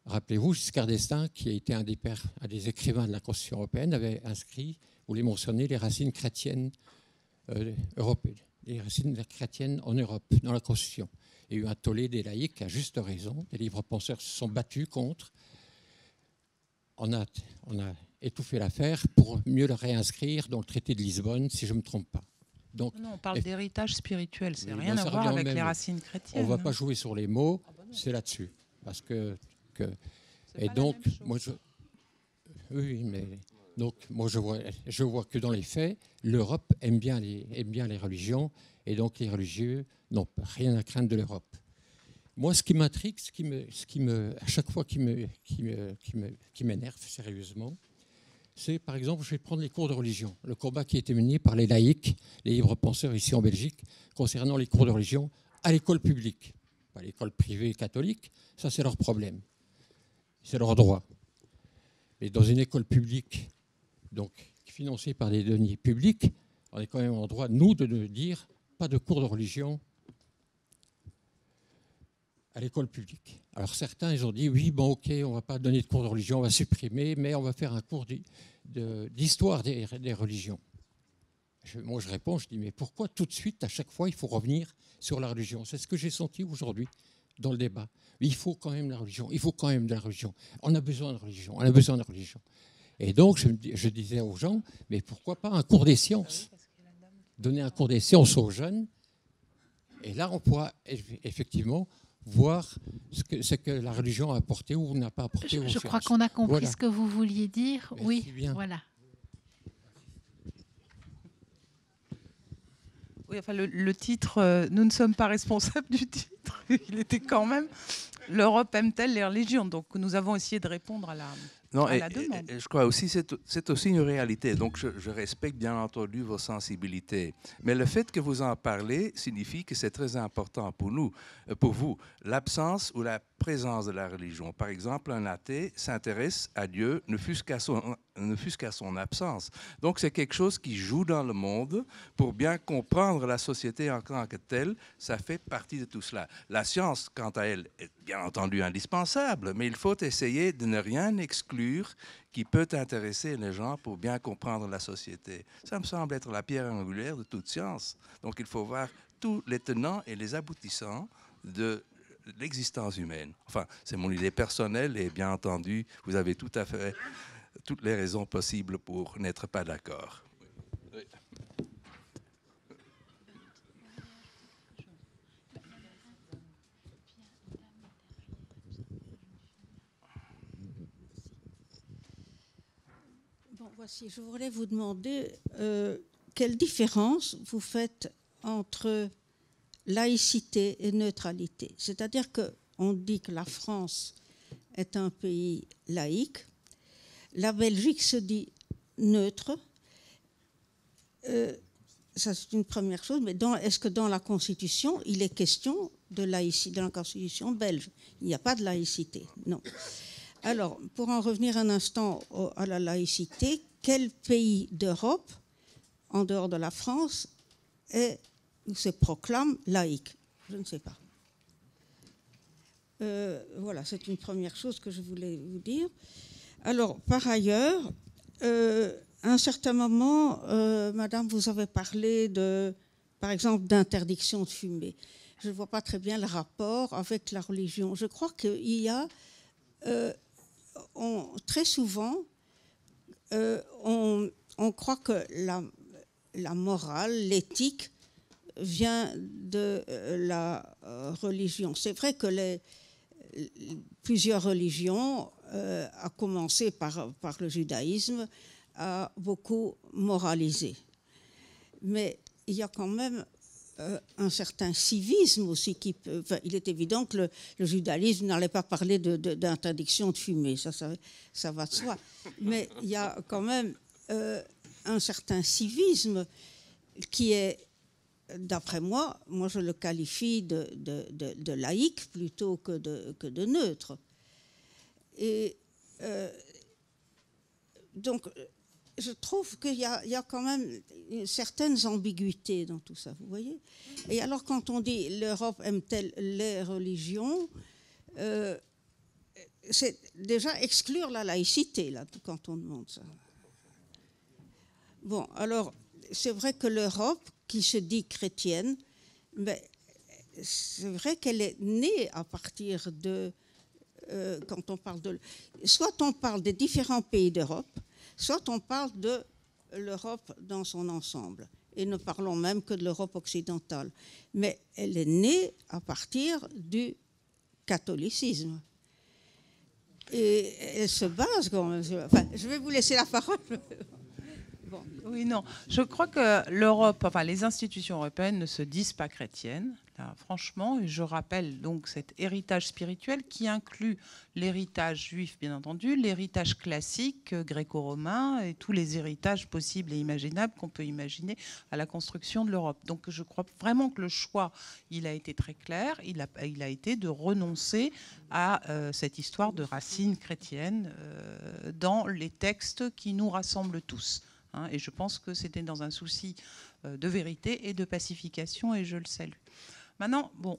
Speaker 8: rappelez-vous, Giscard d'Estaing, qui a été un des écrivains de la Constitution européenne, avait inscrit, voulait mentionner les racines chrétiennes européennes, les racines chrétiennes en Europe, dans la Constitution. Il y a eu un tollé des laïcs, à juste raison. Les libres penseurs se sont battus contre. On a étouffé l'affaire pour mieux le réinscrire dans le traité de Lisbonne, si je ne me trompe pas. Donc,
Speaker 3: non, on parle d'héritage spirituel, c'est
Speaker 8: oui,
Speaker 3: rien à voir avec les racines chrétiennes.
Speaker 8: On ne va pas jouer sur les mots, c'est là-dessus. Parce que et donc, moi, oui, mais donc, moi, je vois que dans les faits, l'Europe aime bien les religions, et donc les religieux n'ont rien à craindre de l'Europe. Moi, ce qui m'intrigue, à chaque fois qui m'énerve sérieusement, c'est, par exemple, je vais prendre les cours de religion, le combat qui a été mené par les laïcs, les libres penseurs ici en Belgique, concernant les cours de religion à l'école publique. Pas l'école privée catholique, ça c'est leur problème. C'est leur droit. Mais dans une école publique, donc financée par des deniers publics, on est quand même en droit, nous, de dire pas de cours de religion à l'école publique. Alors certains, ils ont dit, oui, bon, ok, on ne va pas donner de cours de religion, on va supprimer, mais on va faire un cours d'histoire des religions. Moi, je réponds, je dis, mais pourquoi tout de suite, à chaque fois, il faut revenir sur la religion? C'est ce que j'ai senti aujourd'hui dans le débat. Il faut quand même la religion, il faut quand même de la religion. On a besoin de religion, on a besoin de religion. Et donc, je disais aux gens, mais pourquoi pas un cours des sciences? Donner un cours des sciences aux jeunes. Et là, on pourra effectivement voir ce que la religion a apporté ou n'a pas apporté aux sciences.
Speaker 9: Je crois qu'on a compris
Speaker 8: voilà.
Speaker 9: ce que vous vouliez dire.
Speaker 8: Merci
Speaker 9: oui,
Speaker 8: bien.
Speaker 9: voilà.
Speaker 3: Oui, enfin, le titre, nous ne sommes pas responsables du titre. Il était quand même « L'Europe aime-t-elle les religions ?» Donc nous avons essayé de répondre à la demande.
Speaker 2: Et je crois aussi que c'est aussi une réalité. Donc je respecte bien entendu vos sensibilités. Mais le fait que vous en parlez signifie que c'est très important pour nous, pour vous. L'absence ou la présence de la religion. Par exemple, un athée s'intéresse à Dieu, ne fût-ce qu'à son absence. Donc c'est quelque chose qui joue dans le monde pour bien comprendre la société en tant que telle. Ça fait partie de tout cela. La science, quant à elle, est bien entendu indispensable, mais il faut essayer de ne rien exclure qui peut intéresser les gens pour bien comprendre la société. Ça me semble être la pierre angulaire de toute science. Donc il faut voir tous les tenants et les aboutissants de l'existence humaine. Enfin, c'est mon idée personnelle et bien entendu, vous avez tout à fait toutes les raisons possibles pour n'être pas d'accord. Oui.
Speaker 10: Bon, voici, je voudrais vous demander quelle différence vous faites entre laïcité et neutralité. C'est-à-dire qu'on dit que la France est un pays laïque, la Belgique se dit neutre. Ça, c'est une première chose. Mais est-ce que dans la Constitution, il est question de laïcité, dans la Constitution belge? Il n'y a pas de laïcité, non. Alors, pour en revenir un instant à la laïcité, quel pays d'Europe, en dehors de la France, se proclame laïque? Je ne sais pas. Voilà, c'est une première chose que je voulais vous dire. Alors, par ailleurs, à un certain moment, Madame, vous avez parlé par exemple, d'interdiction de fumer. Je ne vois pas très bien le rapport avec la religion. Je crois qu'il y a très souvent, on croit que la morale, l'éthique, vient de la religion. C'est vrai que plusieurs religions, à commencer par le judaïsme, a beaucoup moralisé. Mais il y a quand même un certain civisme aussi il est évident que le judaïsme n'allait pas parler d'interdiction de fumer, ça va de soi. Mais il y a quand même un certain civisme qui est, d'après moi je le qualifie de laïque plutôt que de neutre. Et donc, je trouve qu'il y a quand même certaines ambiguïtés dans tout ça, vous voyez. Et alors, quand on dit l'Europe aime-t-elle les religions, c'est déjà exclure la laïcité, là, quand on demande ça. Bon, alors, c'est vrai que l'Europe, qui se dit chrétienne, mais c'est vrai qu'elle est née à partir de... quand on parle de... Soit on parle des différents pays d'Europe, soit on parle de l'Europe dans son ensemble. Et ne parlons même que de l'Europe occidentale. Mais elle est née à partir du catholicisme. Et elle se base quand même... Enfin, je vais vous laisser la parole.
Speaker 3: Bon. Oui, non. Je crois que l'Europe, enfin les institutions européennes ne se disent pas chrétiennes, là, franchement. Et je rappelle donc cet héritage spirituel qui inclut l'héritage juif, bien entendu, l'héritage classique gréco-romain et tous les héritages possibles et imaginables qu'on peut imaginer à la construction de l'Europe. Donc je crois vraiment que le choix, il a été très clair. Il a été de renoncer à cette histoire de racines chrétiennes dans les textes qui nous rassemblent tous. Et je pense que c'était dans un souci de vérité et de pacification, et je le salue. Maintenant, bon,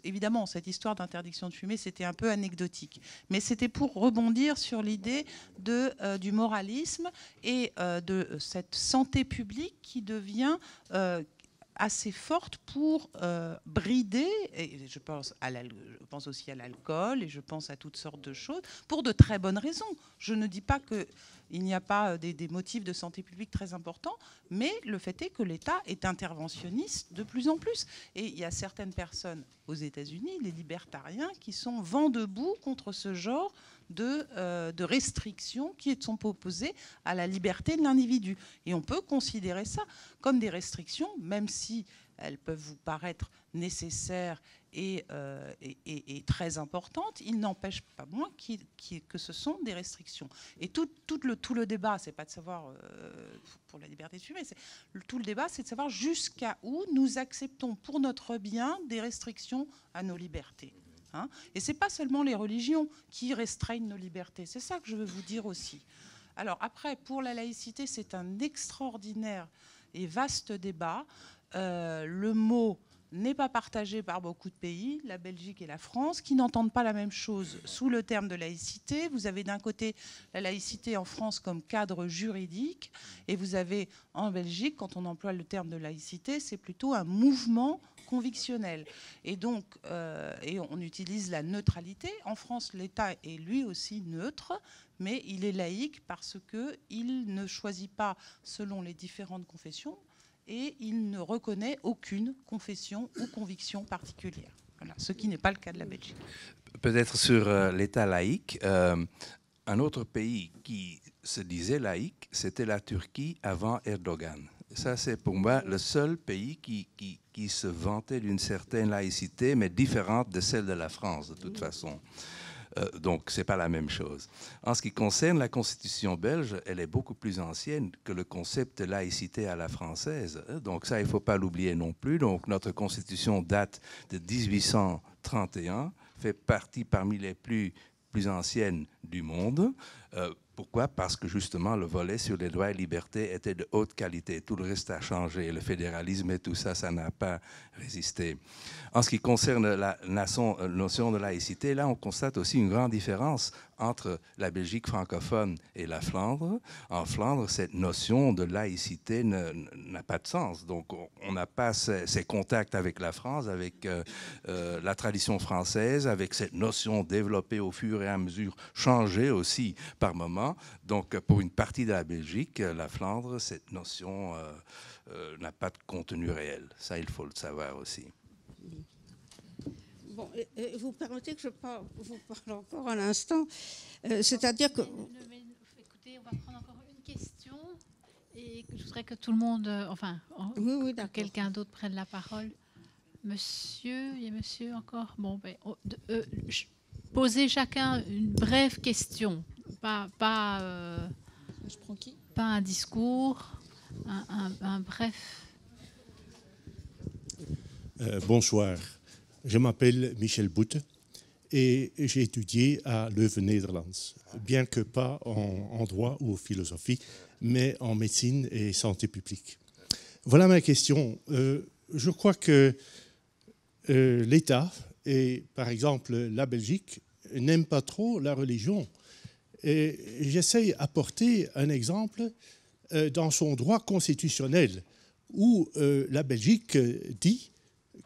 Speaker 3: évidemment, cette histoire d'interdiction de fumer, c'était un peu anecdotique. Mais c'était pour rebondir sur l'idée du moralisme et de cette santé publique qui devient assez forte pour brider, et je pense aussi à l'alcool, et je pense à toutes sortes de choses, pour de très bonnes raisons. Je ne dis pas qu'il n'y a pas des motifs de santé publique très importants, mais le fait est que l'État est interventionniste de plus en plus. Et il y a certaines personnes aux États-Unis, les libertariens, qui sont vent debout contre ce genre de restrictions qui sont opposées à la liberté de l'individu. Et on peut considérer ça comme des restrictions, même si elles peuvent vous paraître nécessaires et très importantes, il n'empêche pas moins que ce sont des restrictions. Et tout le débat, c'est pas de savoir, pour la liberté de fumer, tout le débat, c'est de savoir jusqu'à où nous acceptons pour notre bien des restrictions à nos libertés. Hein, et ce n'est pas seulement les religions qui restreignent nos libertés. C'est ça que je veux vous dire aussi. Alors après, pour la laïcité, c'est un extraordinaire et vaste débat. Le mot n'est pas partagé par beaucoup de pays, la Belgique et la France, qui n'entendent pas la même chose sous le terme de laïcité. Vous avez d'un côté la laïcité en France comme cadre juridique, et vous avez en Belgique, quand on emploie le terme de laïcité, c'est plutôt un mouvement convictionnel. Et donc, on utilise la neutralité. En France, l'État est lui aussi neutre, mais il est laïque parce qu'il ne choisit pas selon les différentes confessions et il ne reconnaît aucune confession ou conviction particulière. Voilà, ce qui n'est pas le cas de la Belgique.
Speaker 2: Peut-être sur l'État laïque, un autre pays qui se disait laïque, c'était la Turquie avant Erdogan. Ça, c'est pour moi le seul pays qui se vantait d'une certaine laïcité, mais différente de celle de la France, de toute façon. Donc, ce n'est pas la même chose. En ce qui concerne la Constitution belge, elle est beaucoup plus ancienne que le concept de laïcité à la française. Donc, ça, il ne faut pas l'oublier non plus. Donc, notre Constitution date de 1831, fait partie parmi les plus anciennes du monde. Pourquoi? Parce que justement, le volet sur les droits et libertés était de haute qualité. Tout le reste a changé. Le fédéralisme et tout ça, ça n'a pas résisté. En ce qui concerne la notion de laïcité, là, on constate aussi une grande différence entre la Belgique francophone et la Flandre. En Flandre, cette notion de laïcité n'a pas de sens. Donc, on n'a pas ces contacts avec la France, avec la tradition française, avec cette notion développée au fur et à mesure, changée aussi par moment. Donc, pour une partie de la Belgique, la Flandre, cette notion n'a pas de contenu réel. Ça, il faut le savoir aussi.
Speaker 10: Bon, vous permettez que je vous parle encore un instant. C'est-à-dire que...
Speaker 9: Écoutez, on va prendre encore une question. Et je voudrais que tout le monde...
Speaker 10: oui,
Speaker 9: que quelqu'un d'autre prenne la parole. Monsieur, il y a monsieur encore. Bon, posez chacun une brève question. Pas
Speaker 1: je prends qui?
Speaker 9: Pas un discours, un bref.
Speaker 11: Bonsoir, je m'appelle Michel Boete et j'ai étudié à Leuven-Nederlands, bien que pas en droit ou en philosophie, mais en médecine et santé publique. Voilà ma question. Je crois que l'État et par exemple la Belgique n'aiment pas trop la religion. Et j'essaie d'apporter un exemple dans son droit constitutionnel où la Belgique dit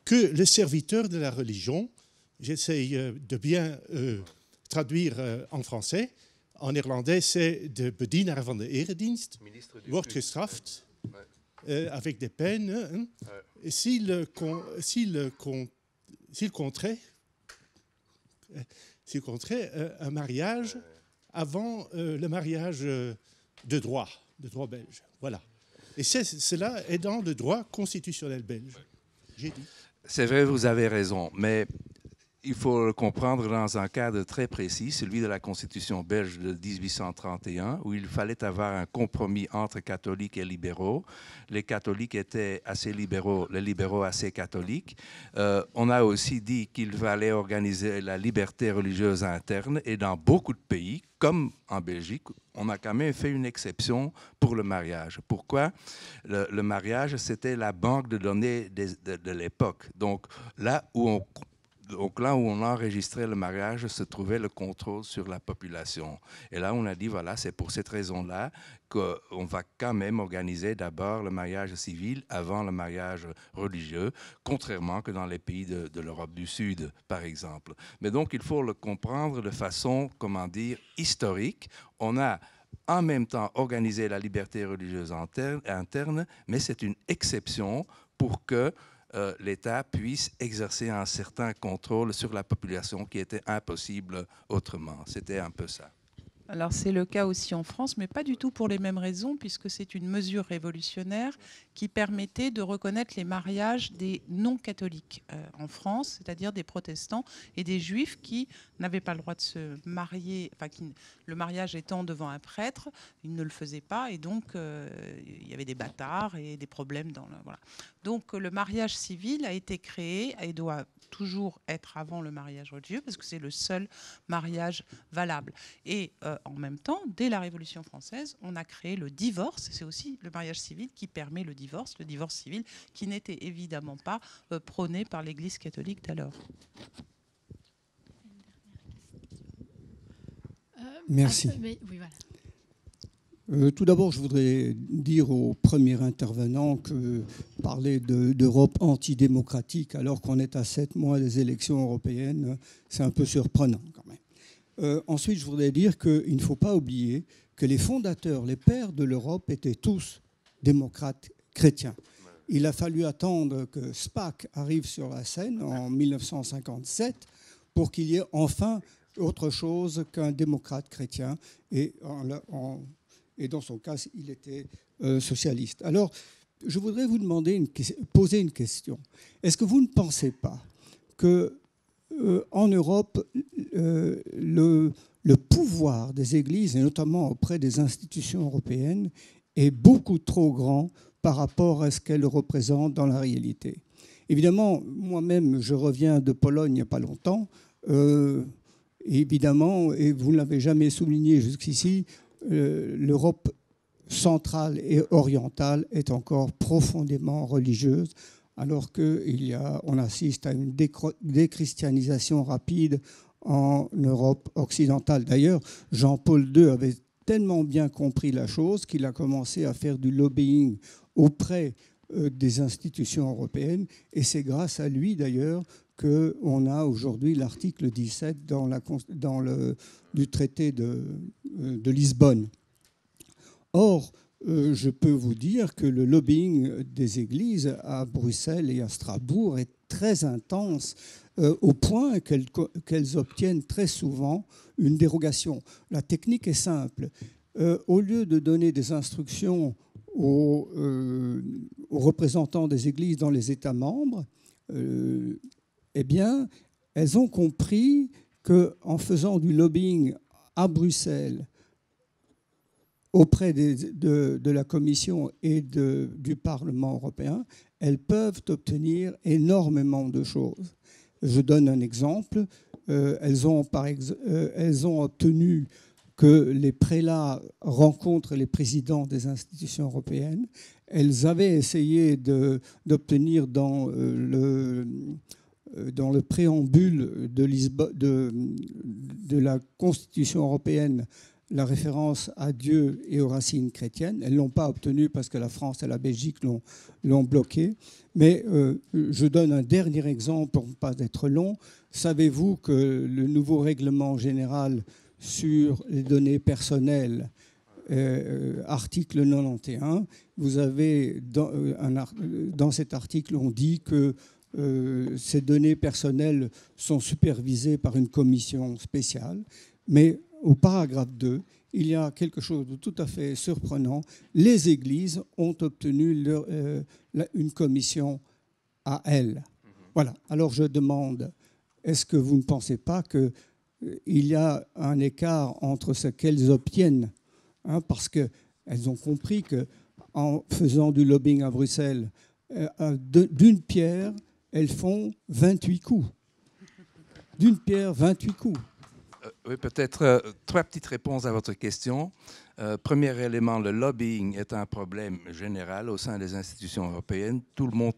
Speaker 11: que le serviteur de la religion, j'essaie de bien traduire en français, en néerlandais c'est de bedienaar van de eredienst, wordt gestraft avec des peines hein, s'il contrait un mariage avant le mariage de droit belge. Voilà. Et cela est dans le droit constitutionnel belge. J'ai dit.
Speaker 2: C'est vrai, vous avez raison, mais il faut le comprendre dans un cadre très précis, celui de la Constitution belge de 1831, où il fallait avoir un compromis entre catholiques et libéraux. Les catholiques étaient assez libéraux, les libéraux assez catholiques. On a aussi dit qu'il fallait organiser la liberté religieuse interne, et dans beaucoup de pays, comme en Belgique, on a quand même fait une exception pour le mariage. Pourquoi? Le mariage, c'était la banque de données de l'époque. Donc là où on enregistrait le mariage, se trouvait le contrôle sur la population. Et là, on a dit, voilà, c'est pour cette raison-là qu'on va quand même organiser d'abord le mariage civil avant le mariage religieux, contrairement que dans les pays de l'Europe du Sud, par exemple. Mais donc, il faut le comprendre de façon, comment dire, historique. On a en même temps organisé la liberté religieuse interne, mais c'est une exception pour que l'État puisse exercer un certain contrôle sur la population qui était impossible autrement. C'était un peu ça.
Speaker 3: Alors c'est le cas aussi en France, mais pas du tout pour les mêmes raisons, puisque c'est une mesure révolutionnaire qui permettait de reconnaître les mariages des non-catholiques en France, c'est-à-dire des protestants et des juifs qui n'avaient pas le droit de se marier, enfin le mariage étant devant un prêtre, ils ne le faisaient pas, et donc il y avait des bâtards et des problèmes dans le... Voilà. Donc le mariage civil a été créé et doit toujours être avant le mariage religieux, parce que c'est le seul mariage valable. Et en même temps, dès la Révolution française, on a créé le divorce. C'est aussi le mariage civil qui permet le divorce civil, qui n'était évidemment pas prôné par l'Église catholique d'alors.
Speaker 5: Merci.
Speaker 9: Oui, voilà.
Speaker 5: Tout d'abord, je voudrais dire au premier intervenant que parler d'Europe antidémocratique alors qu'on est à 7 mois des élections européennes, c'est un peu surprenant quand même. Ensuite, je voudrais dire qu'il ne faut pas oublier que les fondateurs, les pères de l'Europe étaient tous démocrates chrétiens. Il a fallu attendre que SPAC arrive sur la scène en 1957 pour qu'il y ait enfin autre chose qu'un démocrate chrétien. Et dans son cas, il était socialiste. Alors, je voudrais vous poser une question. Est-ce que vous ne pensez pas qu'en Europe, le pouvoir des églises, et notamment auprès des institutions européennes, est beaucoup trop grand par rapport à ce qu'elles représentent dans la réalité? Évidemment, moi-même, je reviens de Pologne il n'y a pas longtemps. Évidemment, et vous ne l'avez jamais souligné jusqu'ici, l'Europe centrale et orientale est encore profondément religieuse, alors qu'on assiste à une déchristianisation rapide en Europe occidentale. D'ailleurs, Jean-Paul II avait tellement bien compris la chose qu'il a commencé à faire du lobbying auprès des institutions européennes, et c'est grâce à lui d'ailleurs qu'on a aujourd'hui l'article 17 du traité de Lisbonne. Or, je peux vous dire que le lobbying des églises à Bruxelles et à Strasbourg est très intense, au point qu'elles obtiennent très souvent une dérogation. La technique est simple. Au lieu de donner des instructions aux représentants des églises dans les États membres, eh bien, elles ont compris qu'en faisant du lobbying à Bruxelles auprès de la Commission et du Parlement européen, elles peuvent obtenir énormément de choses. Je donne un exemple. Elles ont obtenu que les prélats rencontrent les présidents des institutions européennes. Elles avaient essayé d'obtenir dans le préambule de la Constitution européenne la référence à Dieu et aux racines chrétiennes. Elles ne l'ont pas obtenu parce que la France et la Belgique l'ont bloqué. Mais je donne un dernier exemple pour ne pas être long. Savez-vous que le nouveau règlement général sur les données personnelles, article 91, vous avez dans cet article, on dit que ces données personnelles sont supervisées par une commission spéciale, mais au paragraphe 2, il y a quelque chose de tout à fait surprenant. Les églises ont obtenu une commission à elles. Voilà. Alors je demande est-ce que vous ne pensez pas qu'il y a un écart entre ce qu'elles obtiennent, hein, parce qu'elles ont compris qu'en faisant du lobbying à Bruxelles, d'une pierre, elles font 28 coups. D'une pierre, 28 coups.
Speaker 2: Oui, peut-être 3 petites réponses à votre question. Premier élément, le lobbying est un problème général au sein des institutions européennes. Tout le monde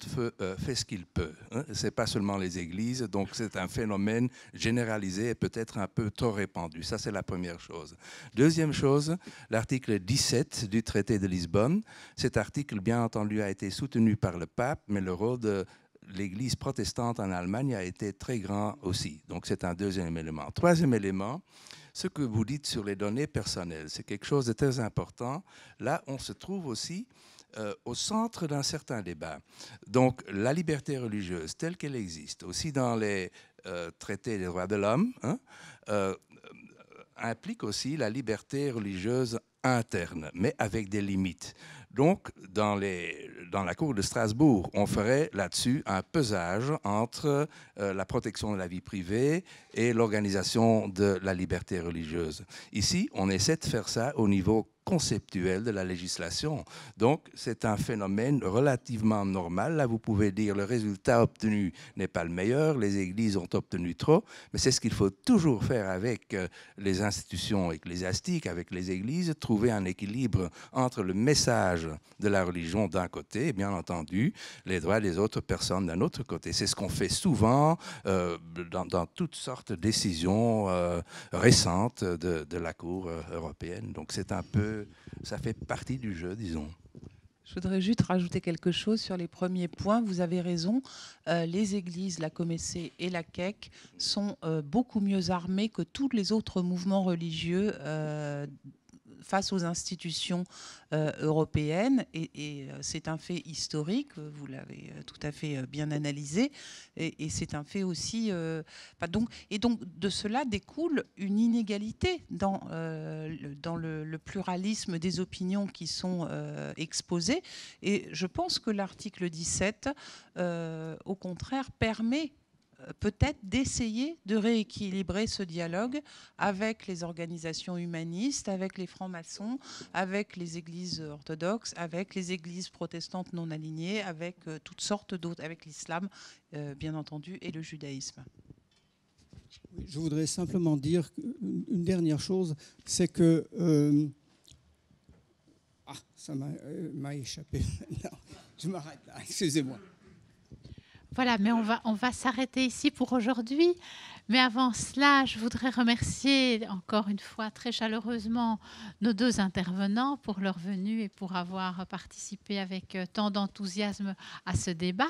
Speaker 2: fait ce qu'il peut. Hein. Ce n'est pas seulement les églises, donc c'est un phénomène généralisé et peut-être un peu trop répandu. Ça, c'est la première chose. Deuxième chose, l'article 17 du traité de Lisbonne. Cet article, bien entendu, a été soutenu par le pape, mais le rôle de l'Église protestante en Allemagne a été très grand aussi. Donc, c'est un deuxième élément. Troisième élément, ce que vous dites sur les données personnelles, c'est quelque chose de très important. Là, on se trouve aussi au centre d'un certain débat. Donc, la liberté religieuse, telle qu'elle existe, aussi dans les traités des droits de l'homme, hein, implique aussi la liberté religieuse interne, mais avec des limites. Donc, dans la Cour de Strasbourg, on ferait là-dessus un pesage entre la protection de la vie privée et l'organisation de la liberté religieuse. Ici, on essaie de faire ça au niveau conceptuel de la législation. Donc, c'est un phénomène relativement normal. Là, vous pouvez dire le résultat obtenu n'est pas le meilleur, les églises ont obtenu trop, mais c'est ce qu'il faut toujours faire avec les institutions ecclésiastiques, avec les églises, trouver un équilibre entre le message de la religion d'un côté et, bien entendu, les droits des autres personnes d'un autre côté. C'est ce qu'on fait souvent dans toutes sortes de décisions récentes de la Cour européenne. Donc, c'est un peu ça fait partie du jeu, disons.
Speaker 3: Je voudrais juste rajouter quelque chose sur les premiers points. Vous avez raison, les églises, la Comessé et la CEC sont beaucoup mieux armées que tous les autres mouvements religieux face aux institutions européennes. Et c'est un fait historique, vous l'avez tout à fait bien analysé. Et c'est un fait aussi... donc de cela découle une inégalité dans le pluralisme des opinions qui sont exposées. Et je pense que l'article 17, au contraire, permet peut-être d'essayer de rééquilibrer ce dialogue avec les organisations humanistes, avec les francs-maçons, avec les églises orthodoxes, avec les églises protestantes non alignées, avec toutes sortes d'autres, avec l'islam, bien entendu, et le judaïsme.
Speaker 5: Je voudrais simplement dire une dernière chose, c'est que... ça m'a échappé. Non, je m'arrête là, excusez-moi.
Speaker 9: Voilà, mais on va s'arrêter ici pour aujourd'hui. Mais avant cela, je voudrais remercier encore une fois très chaleureusement nos 2 intervenants pour leur venue et pour avoir participé avec tant d'enthousiasme à ce débat.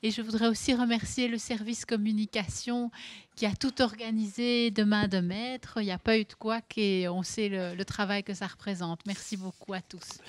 Speaker 9: Et je voudrais aussi remercier le service communication qui a tout organisé de main de maître. Il n'y a pas eu de couac et on sait le travail que ça représente. Merci beaucoup à tous.